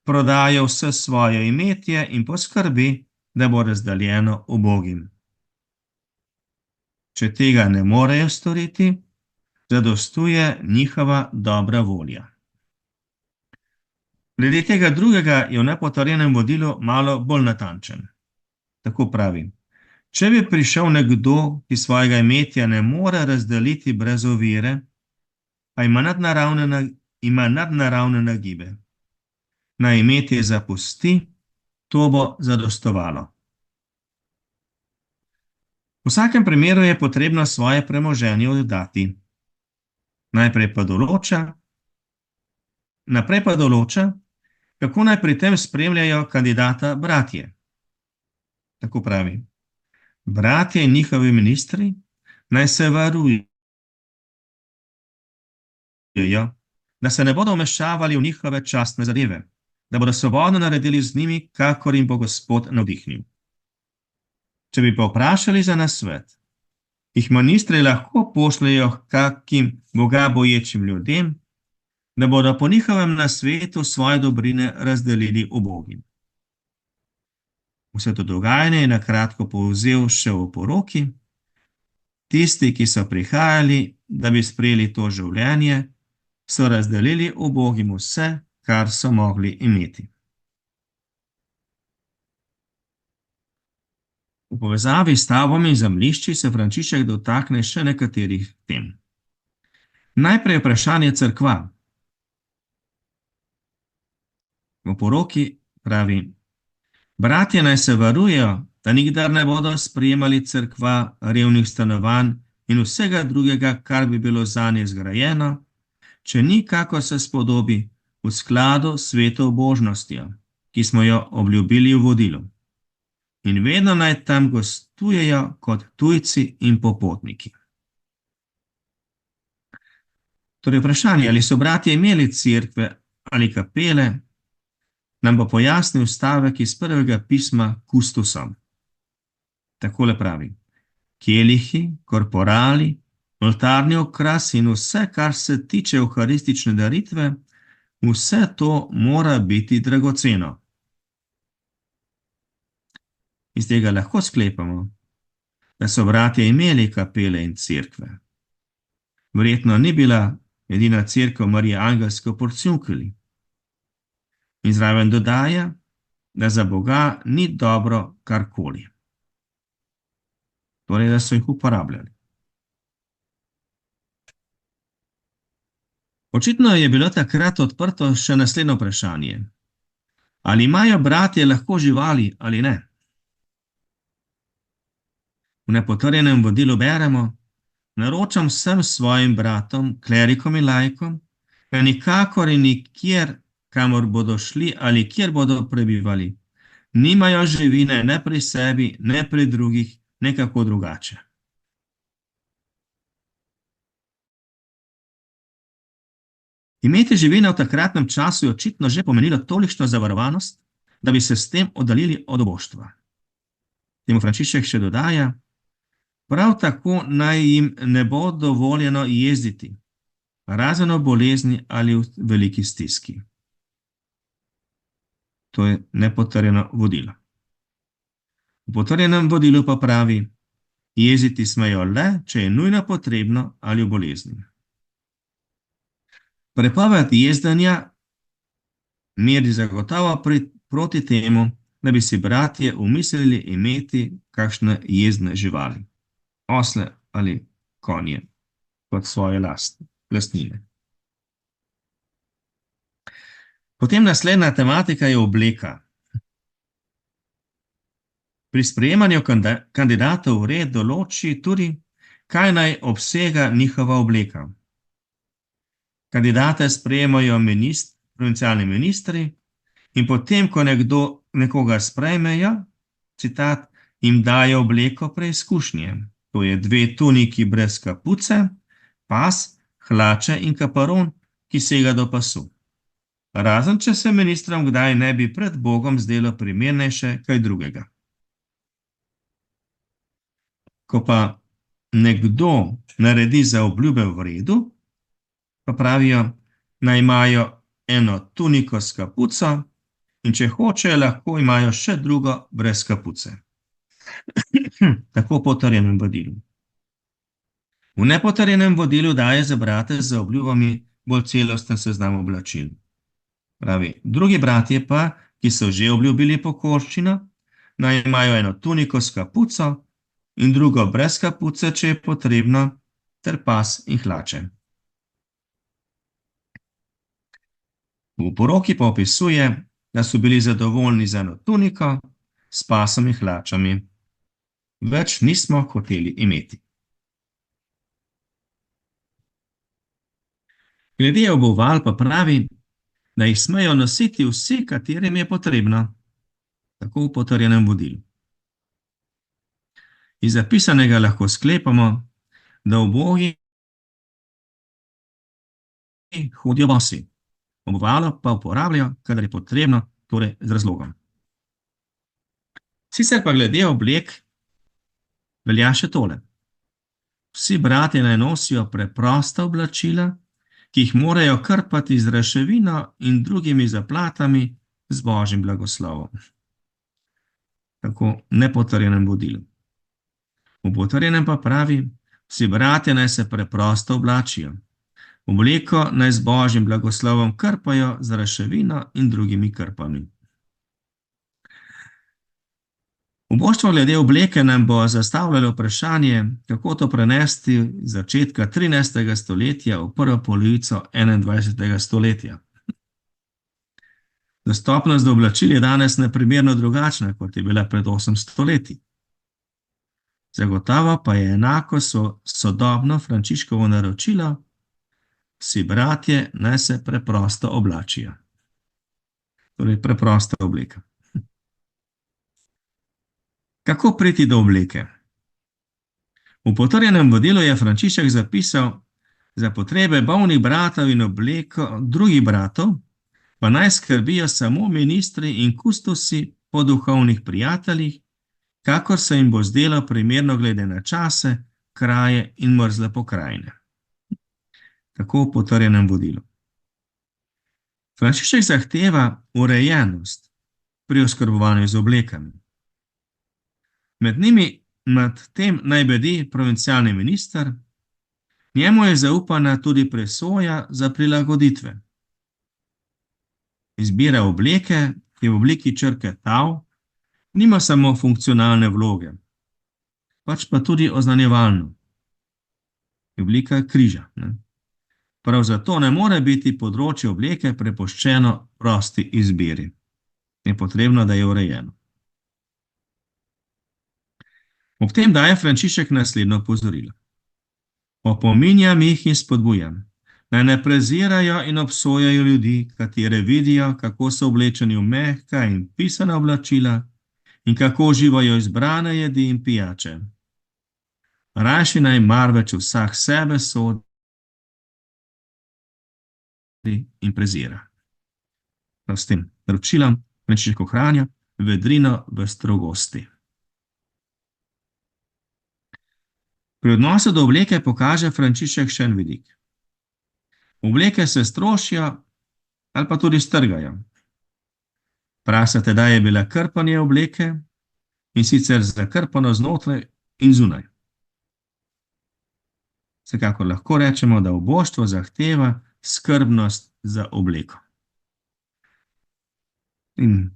prodajo vse svoje imetje in poskrbi, da bo razdeljeno ubogim. Če tega ne morejo storiti, zadostuje njihova dobra volja. Glede tega drugega je v nepotrjenem vodilu malo bolj natančen. Tako pravi, če bi prišel nekdo, ki svojega imetja ne more razdeliti brez ovire, a ima nadnaravne nagibe, naj imetje zapusti, to bo zadostovalo. V vsakem primeru je potrebno svoje premoženje oddati. Naprej pa določa, kako naj pri tem spremljajo kandidata bratje. Tako pravi, bratje in njihovi ministri naj se varujejo, da se ne bodo vmešavali v njihove častne zadeve, da bodo svobodno naredili z njimi, kakor jim bo Gospod navdihnil. Če bi pa vprašali za nasvet, jih ministri lahko pošljejo kakim bogaboječim ljudem, da bodo po njihovem nasvetu svoje dobrine razdelili ubogim. Vse to dogajanje je na kratko povzel še v poroki. Tisti, ki so prihajali, da bi sprejeli to življenje, so razdelili ubogim vse, kar so mogli imeti. V povezavi s stavbami in zemljišči se Frančišek dotakne še nekaterih tem. Najprej vprašanje cerkva. V poroki pravi, bratje naj se varujejo, da nikdar ne bodo sprejemali cerkva, revnih stanovanj in vsega drugega, kar bi bilo zanje zgrajeno, če ni, kako se spodobi, v skladu s sveto božnostjo, ki smo jo obljubili v vodilu. In vedno naj tam gostujejo kot tujci in popotniki. Torej vprašanje, ali so bratje imeli cerkve ali kapele, nam bo pojasnil stavek iz prvega pisma Kustusom. Takole pravi, kelihi, korporali, oltarni okras in vse, kar se tiče evharistične daritve, vse to mora biti dragoceno. Iz tega lahko sklepamo, da so bratje imeli kapele in cerkve. Verjetno ni bila edina cerkev Marije Angelske v Porciunkeli. In zraven dodaja, da za Boga ni dobro karkoli. Torej, da so jih uporabljali. Očitno je bilo takrat odprto še naslednje vprašanje. Ali imajo bratje lahko živali ali ne? V nepotrjenem vodilu beremo, naročam vsem svojim bratom, klerikom in laikom, da nikakor in nikjer, kamor bodo šli ali kjer bodo prebivali, nimajo živine ne pri sebi, ne pri drugih, nekako drugače. Imeti živino v takratnem času je očitno že pomenilo tolikšno zavarovanost, da bi se s tem oddaljili od oboštva. Temu Frančišek še dodaja, prav tako naj jim ne bo dovoljeno jezditi, razen v bolezni ali v veliki stiski. To je nepotrjeno vodilo. V potrjenem vodilu pa pravi, jezditi smejo le, če je nujno potrebno ali v bolezni. Prepoved jezdanja meri zagotovo proti temu, da bi si bratje umislili imeti kakšne jezdne živali, osle ali konje, kot svoje lastnine. Potem naslednja tematika je obleka. Pri sprejemanju kandidatov red določi tudi, kaj naj obsega njihova obleka. Kandidate sprejemajo provincialni ministri in potem, ko nekoga sprejmejo, citat, jim dajo obleko preizkušnje. To je 2 tuniki brez kapuce, pas, hlače in kaparon, ki sega do pasu. Razen, če se ministrom kdaj ne bi pred Bogom zdelo primernejše kaj drugega. Ko pa nekdo naredi za obljube v redu, pa pravijo, naj imajo eno tuniko s kapuco in če hočejo, lahko imajo še drugo brez kapuce. Tako potrjenem vodilu. V nepotrjenem vodilu daje za brate z obljubami bolj celosten seznam oblačil. Pravi, drugi bratje pa, ki so že obljubili pokorščino, naj imajo eno tuniko s kapuco in drugo brez kapuce, če je potrebno, ter pas in hlače. V poroki pa opisuje, da so bili zadovoljni z eno tuniko, s pasom in hlačami. Več nismo hoteli imeti. Glede obuval pa pravi, da jih smejo nositi vsi, katerim je potrebno, tako v potrjenem vodilu. Iz zapisanega lahko sklepamo, da ubogi hodijo bosi, obuvalo pa uporabljajo, kadar je potrebno, torej z razlogom. Sicer pa glede oblek velja še tole. Vsi bratje naj nosijo preprosta oblačila, ki jih morajo krpati z raševino in drugimi zaplatami z Božjim blagoslovom. Tako nepotrjenem vodilu. V potrjenem pa pravi, vsi bratje naj se preprosto oblačijo. Obleko naj z Božjim blagoslovom krpajo z raševino in drugimi krpami. Uboštvo glede obleke nam bo zastavljalo vprašanje, kako to prenesti z začetka 13. stoletja v prvo polovico 21. stoletja. Dostopnost do oblačil je danes neprimerno drugačna, kot je bila pred 800 leti. Zagotovo pa je enako sodobno Frančiškovo naročilo, vsi bratje naj se preprosto oblačijo. Torej preprosta obleka. Kako priti do obleke? V potrjenem vodilu je Frančišek zapisal, za potrebe bolnih bratov in obleko drugih bratov, pa naj skrbijo samo ministri in kustosi po duhovnih prijateljih, kakor se jim bo zdelo primerno glede na čase, kraje in mrzle pokrajine. Tako v potrjenem vodilu. Frančišek zahteva urejenost pri oskrbovanju z oblekami. Med tem naj bedi provincialni minister, njemu je zaupana tudi presoja za prilagoditve. Izbira obleke, ki je v obliki črke tau, nima samo funkcionalne vloge, pač pa tudi oznanjevalno. Oblika križa. Prav zato ne more biti področje obleke prepuščeno prosti izbiri. Je potrebno, da je urejeno. Ob tem daje Frančišek naslednjo opozorilo. Opominjam jih in spodbujam, naj ne prezirajo in obsojajo ljudi, katere vidijo, kako so oblečeni v mehka in pisana oblačila in kako uživajo izbrane jedi in pijače. Rajši naj marveč vsak sebe sodi in prezira. S tem naročilom Frančišek ohranja vedrino v strogosti. Pri odnosu do obleke pokaže Frančišek še en vidik. Obleke se strošijo ali pa tudi strgajo. Prasa tedaj je bila krpanje obleke, in sicer zakrpano znotraj in zunaj. Vsekakor lahko rečemo, da oboštvo zahteva skrbnost za obleko. In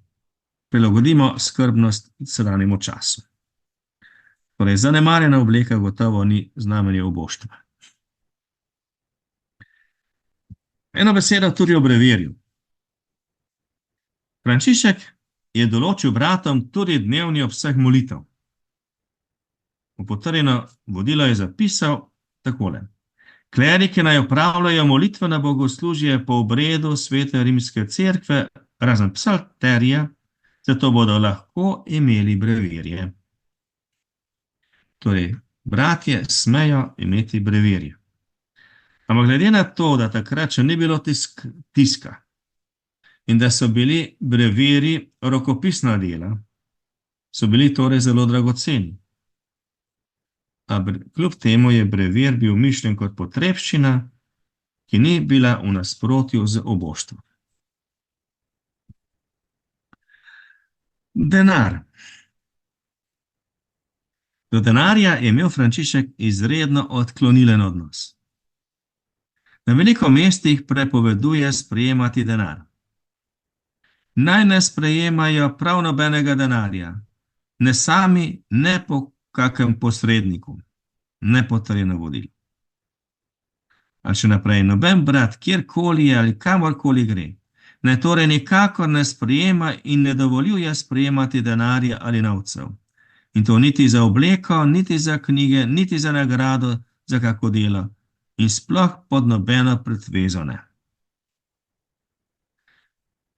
prilagodimo skrbnost sedanjemu času. Torej, zanemarjena obleka gotovo ni znamenje oboštva. Eno besedo tudi o brevirju. Frančišek je določil bratom tudi dnevni obseg molitev. V potrjeno vodilo je zapisal takole. Kleriki naj opravljajo molitvena bogoslužje po obredu Svete rimske cerkve, razen psalterija, zato bodo lahko imeli brevirje. Torej, bratje smejo imeti brevirje. Ampak glede na to, da takrat še ni bilo tiska in da so bili brevirji rokopisna dela, so bili torej zelo dragoceni. A kljub temu je brevir bil mišljen kot potrebščina, ki ni bila v nasprotju z oboštvom. Denar. Do denarja je imel Frančišek izredno odklonilen odnos. Na veliko mestih prepoveduje sprejemati denar. Naj ne sprejemajo prav nobenega denarja, ne sami, ne po kakem posredniku, ne potrjeno vodilo. A še naprej, noben brat, kjerkoli ali kamorkoli gre, naj torej nikakor ne sprejema in ne dovoljuje sprejemati denarja ali novcev. In to niti za obleko, niti za knjige, niti za nagrado, za kako delo. In sploh pod nobeno pretvezo ne.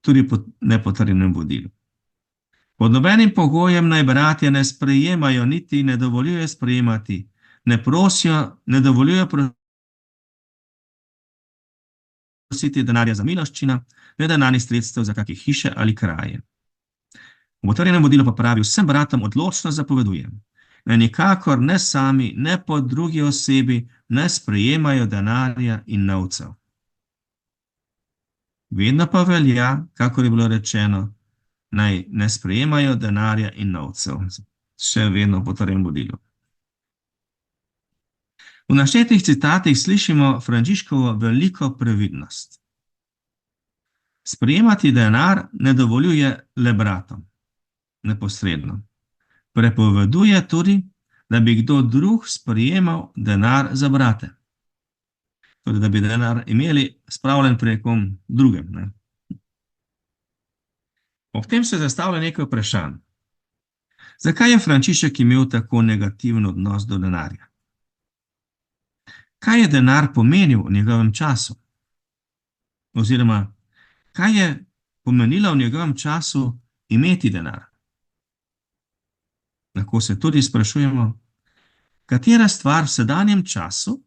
Tudi pod nepotrjenem vodilu. Pod nobenim pogojem naj bratje ne sprejemajo, niti ne dovoljuje sprejemati, ne prosijo, ne dovoljuje prositi denarja za miloščina, ne denarnih sredstev za kakih hiše ali kraje. V potrjenem vodilu pa pravi, vsem bratom odločno zapoveduje, naj nikakor ne sami, ne po drugi osebi ne sprejemajo denarja in novcev. Vedno pa velja, kakor je bilo rečeno, naj ne sprejemajo denarja in novcev. Še vedno v potrjenem vodilu. V naštetih citatih slišimo Frančiškovo veliko previdnost. Sprejemati denar ne dovoljuje le bratom, neposredno. Prepoveduje tudi, da bi kdo drug sprejemal denar za brate. Torej, da bi denar imeli spravljen pri nekom drugem. Ne? Ob tem se zastavlja nekaj vprašanj. Zakaj je Frančišek imel tako negativen odnos do denarja? Kaj je denar pomenil v njegovem času? Oziroma, kaj je pomenilo v njegovem času imeti denar? Lahko se tudi sprašujemo, katera stvar v sedanjem času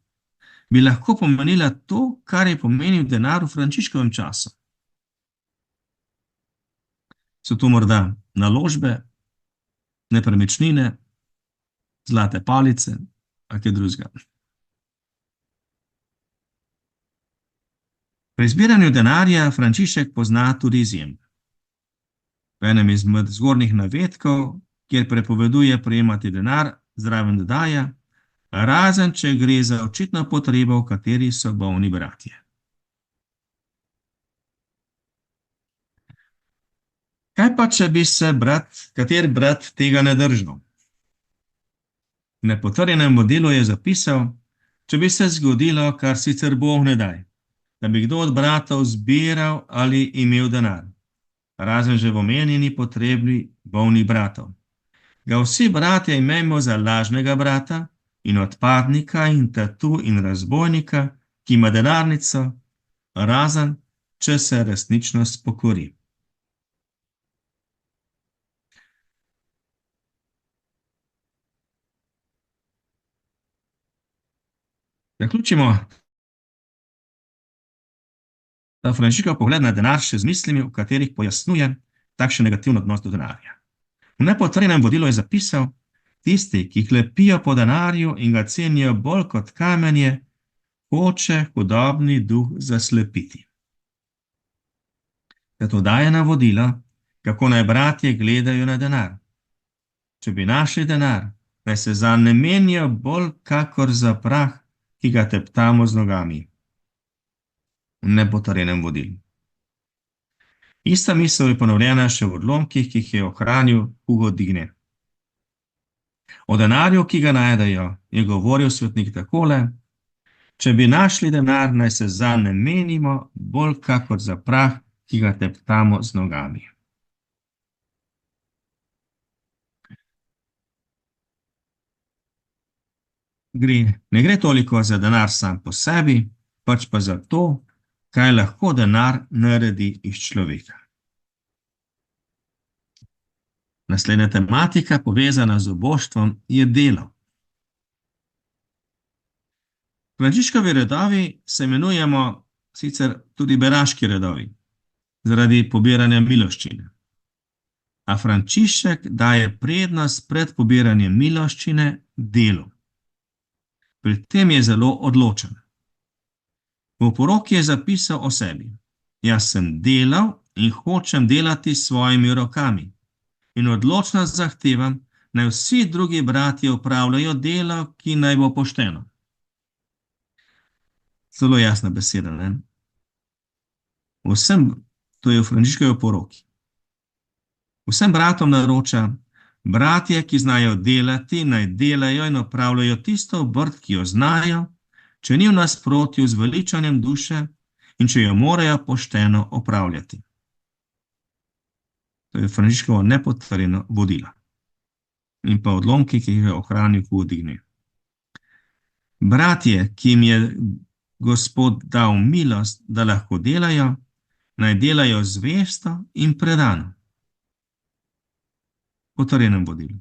bi lahko pomenila to, kar je pomenil denar v Frančiškovem času. So to morda naložbe, nepremičnine, zlate palice ali kaj drugega. Pri zbiranju denarja Frančišek pozna tudi izjem. V enem izmed zgornjih navedkov, kjer prepoveduje prejemati denar, zraven dodaja, razen če gre za očitno potrebo, v kateri so bolni bratje. Kaj pa, če bi se kateri brat tega ne držal? V nepotrjenem vodilu je zapisal, če bi se zgodilo, kar sicer Bog ne daj, da bi kdo od bratov zbiral ali imel denar, razen že v omenjeni potrebi bolnih bratov. Ga vsi bratje imejmo za lažnega brata in odpadnika in tatu in razbojnika, ki ima denarnico, razen če se resnično spokori. Zaključimo Frančiškov pogled na denar še z mislimi, v katerih pojasnjuje takšen negativni odnos do denarja. V nepotrjenem vodilu je zapisal: tisti, ki klepijo po denarju in ga cenijo bolj kot kamenje, hoče hudobni duh zaslepiti. Zato daje navodila, kako naj bratje gledajo na denar. Če bi našli denar, naj se zanj ne menijo bolj kakor za prah, ki ga teptamo z nogami. V nepotrjenem vodilu. Ista misel je ponovljena še v odlomkih, ki jih je ohranil Hugo Digne. O denarju, ki ga najdejo, je govoril svetnik takole: če bi našli denar, naj se zanj ne menimo bolj kakor za prah, ki ga teptamo z nogami. Ne gre toliko za denar sam po sebi, pač pa za to, kaj lahko denar naredi iz človeka. Naslednja tematika, povezana z oboštvom, je delo. Frančiškovi redovi se imenujemo sicer tudi beraški redovi, zaradi pobiranja miloščine. A Frančišek daje prednost pred pobiranjem miloščine delu. Pri tem je zelo odločen. V oporoki je zapisal o sebi: jaz sem delal in hočem delati s svojimi rokami in odločno zahtevam, naj vsi drugi bratje opravljajo delo, ki naj bo pošteno. Zelo jasna beseda, ne? Vsem, to je v Frančiškovi oporoki. Vsem bratom naroča: bratje, ki znajo delati, naj delajo in opravljajo tisto obrt, ki jo znajo, če ni v nasprotju z veličanjem duše in če jo morajo pošteno opravljati. To je Frančiškovo nepotrjeno vodilo. In pa odlomki, ki jih je ohranil Hugo Digne. Bratje, ki jim je Gospod dal milost, da lahko delajo, naj delajo zvesto in predano. Potrjenem vodilu.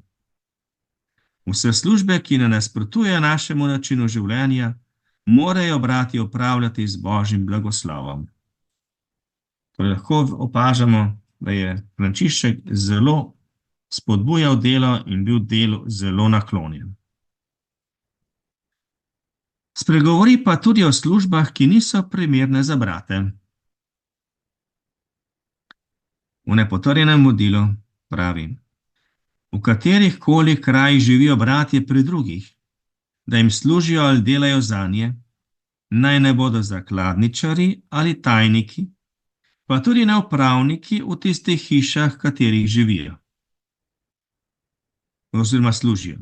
Vse službe, ki ne nasprotujejo našemu načinu življenja, morajo bratje opravljati z Božjim blagoslovom. Torej lahko opažamo, da je Frančišek zelo spodbujal delo in bil delu zelo naklonjen. Spregovori pa tudi o službah, ki niso primerne za brate. V nepotrjenem vodilu pravi: v katerih koli krajih živijo bratje pri drugih, da jim služijo ali delajo zanje, naj ne bodo zakladničari ali tajniki, pa tudi ne upravniki v tistih hišah, v katerih živijo oziroma služijo.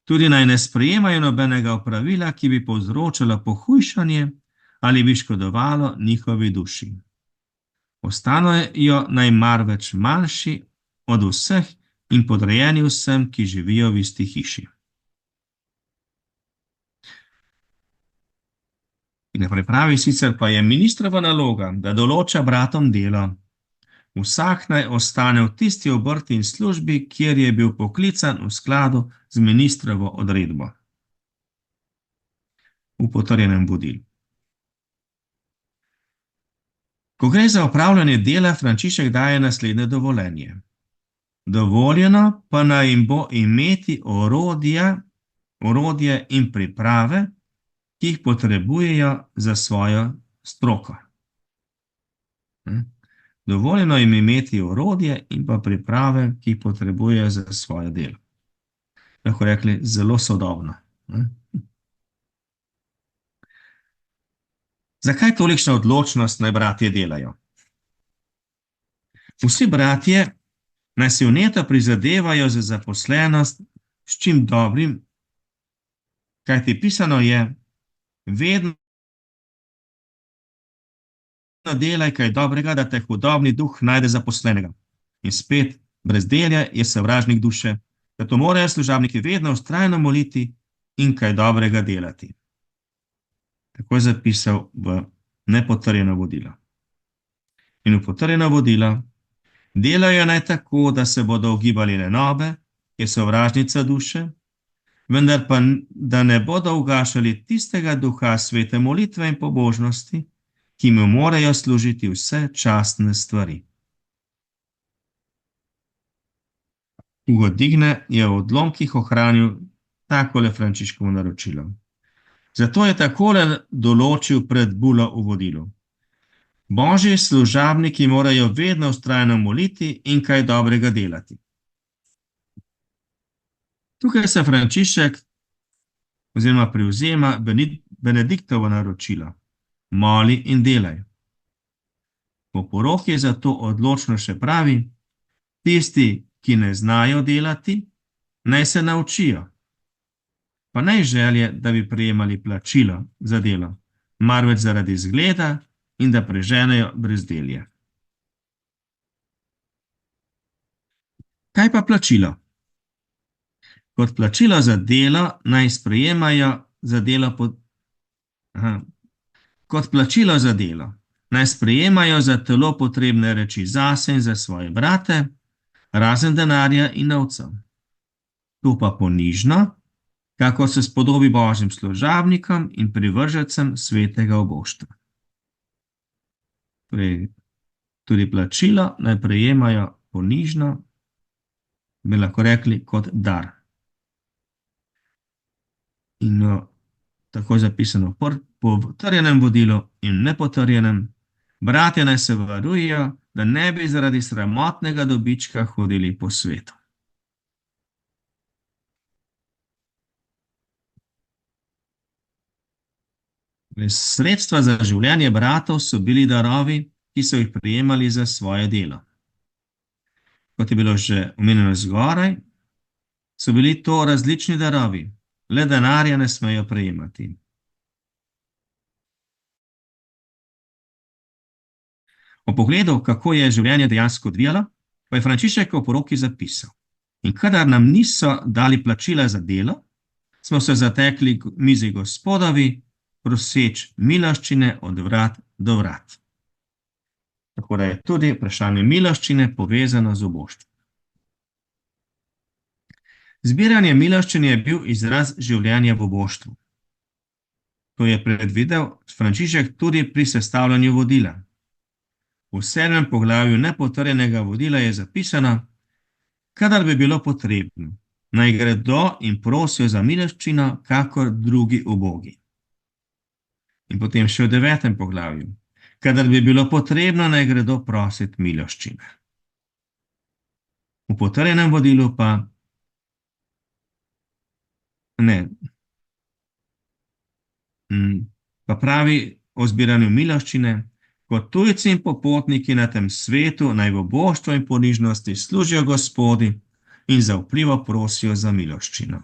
Tudi naj ne sprejemajo nobenega opravila, ki bi povzročalo pohujšanje ali bi škodovalo njihovi duši. Ostanejo naj marveč manjši od vseh in podrejeni vsem, ki živijo v isti hiši. In naprej pravi: sicer pa je ministrova naloga, da določa bratom delo. Vsak naj ostane v tisti obrti in službi, kjer je bil poklican v skladu z ministrovo odredbo. V potrjenem vodilu. Ko gre za opravljanje dela, Frančišek daje naslednje dovoljenje. Dovoljeno pa naj jim bo imeti orodje in priprave, ki jih potrebujejo za svojo stroko. Dovoljeno jim imeti orodje in pa priprave, ki jih potrebujejo za svoje delo. Lahko rekli, zelo sodobno. Zakaj tolikšna odločnost naj bratje delajo? Vsi bratje naj si vneto prizadevajo za zaposlenost s čim dobrim, kajti pisano je: vedno delaj kaj dobrega, da te hudobni duh najde zaposlenega. In spet, brez delja je sovražnik duše, zato morajo služabniki vedno vztrajno moliti in kaj dobrega delati. Tako je zapisal v nepotrjeno vodilo. In v potrjeno vodilo: delajo naj tako, da se bodo ugibali lenobe, je sovražnica duše, vendar pa da ne bodo ugašali tistega duha svete molitve in pobožnosti, ki mu morajo služiti vse častne stvari. Hugo Digne je v odlomkih ohranil takole Frančiškovo naročilo. Zato je takole določil pred bulo v vodilu. Božji služabniki morajo vedno vztrajno moliti in kaj dobrega delati. Tukaj se Frančišek oziroma privzema Benediktovo naročilo. Moli in delaj. Po poroki zato odločno še pravi, tisti, ki ne znajo delati, naj se naučijo. Pa ne želje, da bi prejemali plačilo za delo, marveč zaradi zgleda in da preženejo brezdelje. Kaj pa plačilo? Kot plačilo za delo naj sprejemajo za delo Kot plačilo za delo naj sprejemajo za telo potrebne reči zase in za svoje brate, razen denarja in novcev. To pa ponižno, kako se spodobi božjim služabnikom in privržecem svetega oboštva. Torej, tudi plačilo naj prejemajo ponižno, bi lahko rekli, kot dar. In tako je zapisano po potrjenem vodilu in nepotrjenem, bratje naj se varujejo, da ne bi zaradi sramotnega dobička hodili po svetu. Sredstva za življenje bratov so bili darovi, ki so jih prejemali za svoje delo. Kot je bilo že omenjeno zgoraj, so bili to različni darovi, le denarja ne smejo prejemati. O pogledu, kako je življenje dejansko odvijalo, pa je Frančišek v poroki zapisal. In kadar nam niso dali plačila za delo, smo se zatekli k mizi Gospodovi, proseč miloščine od vrat do vrat. Tako da je tudi vprašanje miloščine povezano z oboštvom. Zbiranje miloščine je bil izraz življenja v oboštvu. To je predvidel Frančišek tudi pri sestavljanju vodila. V 7. poglavju nepotrjenega vodila je zapisano, kadar bi bilo potrebno, naj gredo in prosijo za miloščino, kakor drugi ubogi. In potem še v 9. poglavju, kadar bi bilo potrebno, naj gredo prositi miloščine. V potrjenem vodilu pa pravi o zbiranju miloščine, kot tujci in popotniki na tem svetu naj v oboštvu in ponižnosti služijo Gospodi in zaupljivo prosijo za miloščino.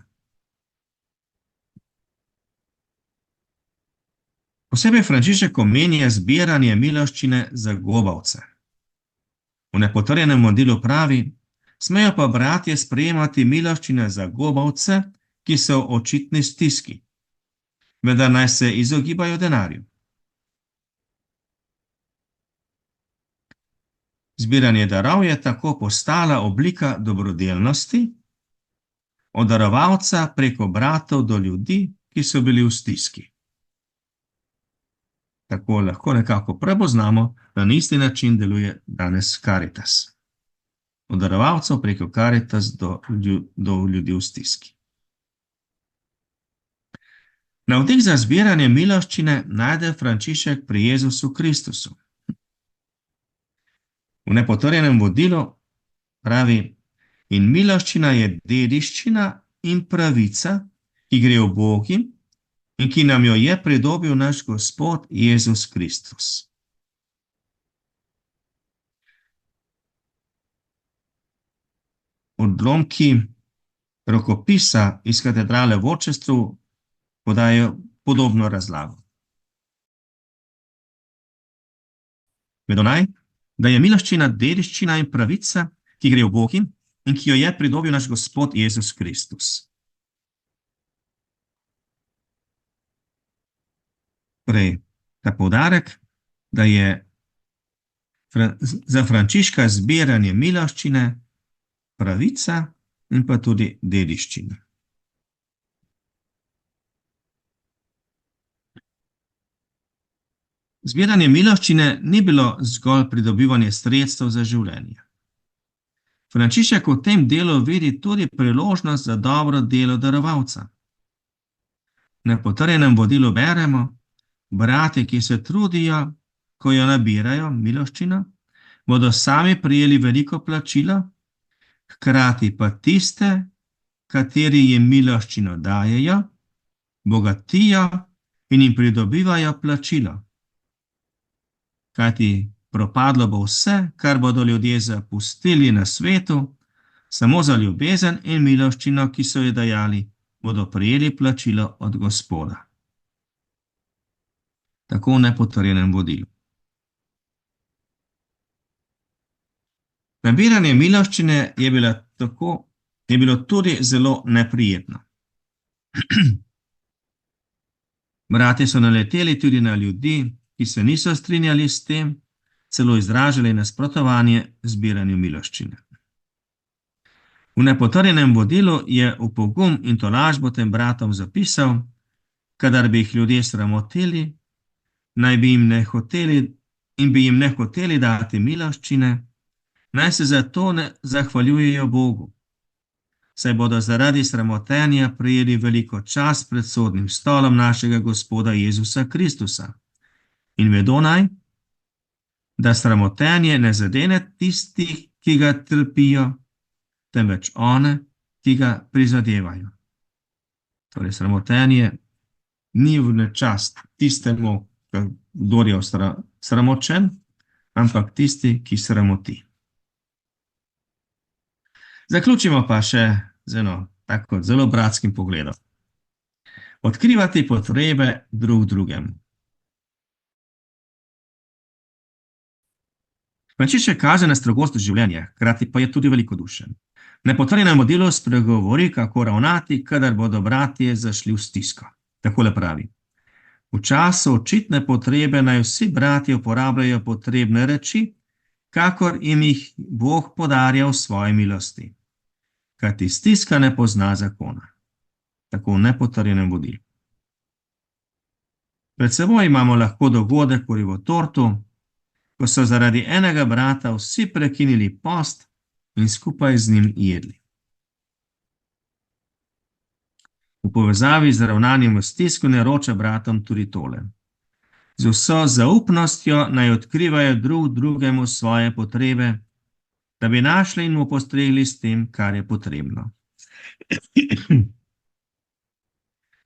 Posebej Frančišek omenja zbiranje miloščine za gobavce. V nepotrjenem vodilu pravi, smejo pa bratje sprejemati miloščine za gobavce, ki so v očitni stiski, vendar naj se izogibajo denarju. Zbiranje darov je tako postala oblika dobrodelnosti od darovalca preko bratov do ljudi, ki so bili v stiski. Tako lahko nekako prepoznamo, da na isti način deluje danes Karitas. Od darovalcev preko Karitas do ljudi v stiski. Navdih za zbiranje miloščine najde Frančišek pri Jezusu Kristusu. V nepotrjenem vodilu pravi, in miloščina je dediščina in pravica, ki gre v Bogi in ki nam jo je pridobil naš Gospod Jezus Kristus. Odlomki rokopisa iz katedrale v Worcesteru podajo podobno razlago. Vedo naj, da je miloščina dediščina in pravica, ki gre v Bogi in ki jo je pridobil naš Gospod Jezus Kristus. Torej, ta poudarek, da je za Frančiška zbiranje miloščine pravica in pa tudi dediščina. Zbiranje miloščine ni bilo zgolj pridobivanje sredstev za življenje. Frančišek v tem delu vidi tudi priložnost za dobro delo darovalca. Na potrjenem vodilu beremo, brati, ki se trudijo, ko jo nabirajo, miloščino, bodo sami prijeli veliko plačila, hkrati pa tiste, kateri jim miloščino dajejo, bogatijo in jim pridobivajo plačilo. Kajti propadlo bo vse, kar bodo ljudje zapustili na svetu, samo za ljubezen in miloščino, ki so jo dajali, bodo prijeli plačilo od Gospoda. Tako v nepotrjenem vodilu. Nabiranje miloščine je bilo tudi zelo neprijetno. Bratje so naleteli tudi na ljudi, ki se niso strinjali s tem, celo izražali nasprotovanje zbiranju miloščine. V nepotrjenem vodilu je v pogum in tolažbo tem bratom zapisal, kadar bi jih ljudje sramotili, bi jim ne hoteli dati miloščine, naj se zato ne zahvaljujejo Bogu, saj bodo zaradi sramotenja prejeli veliko čast pred sodnim stolom našega Gospoda Jezusa Kristusa. In vedo naj, da sramotenje ne zadene tistih, ki ga trpijo, temveč one, ki ga prizadevajo. Torej, sramotenje ni v nečast tistemu, kdor je sramočen, ampak tisti, ki sramoti. Zaključimo pa še z tako zelo bratskim pogledom. Odkrivati potrebe drug drugemu. Frančišek kaže na strogost življenja, hkrati pa je tudi velikodušen. Na potrjenem vodilu spregovori, kako ravnati, kadar bodo bratje zašli v stisko. Takole pravi: v času očitne potrebe naj vsi bratje uporabljajo potrebne reči, kakor jim jih Bog podarja v svoji milosti. Kajti stiska ne pozna zakona. Tako v nepotrjenem vodilu. Pred seboj imamo lahko dogodek v Rivotortu, ko so zaradi enega brata vsi prekinili post in skupaj z njim jedli. V povezavi z ravnanjem v stisku naroča bratom tudi tole: z vso zaupnostjo naj odkrivajo drug drugemu svoje potrebe, da bi našli in mu postregli s tem, kar je potrebno.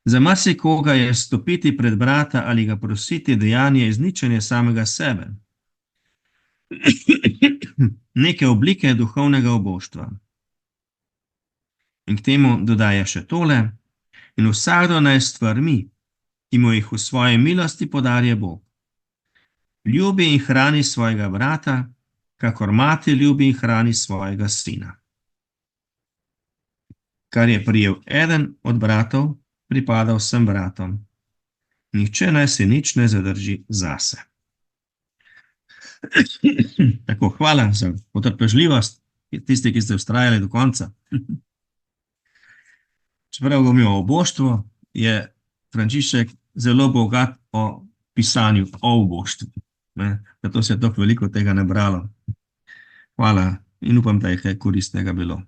Za marsikoga je stopiti pred brata ali ga prositi dejanje izničenja samega sebe, neke oblike duhovnega oboštva. In k temu dodaja še tole: in vsakdo naj stvarmi, ki mu jih v svoji milosti podarja Bog, ljubi in hrani svojega brata, kakor mati ljubi in hrani svojega sina. Kar je prijel eden od bratov, pripada vsem bratom. Nihče naj se nič ne zadrži zase. Tako, hvala za potrpežljivost, tisti, ki ste vztrajali do konca. Čeprav govorimo o oboštvu, je Frančišek zelo bogat o pisanju o oboštvu. Zato se je tako veliko tega nabralo. Hvala in upam, da je kaj koristnega bilo.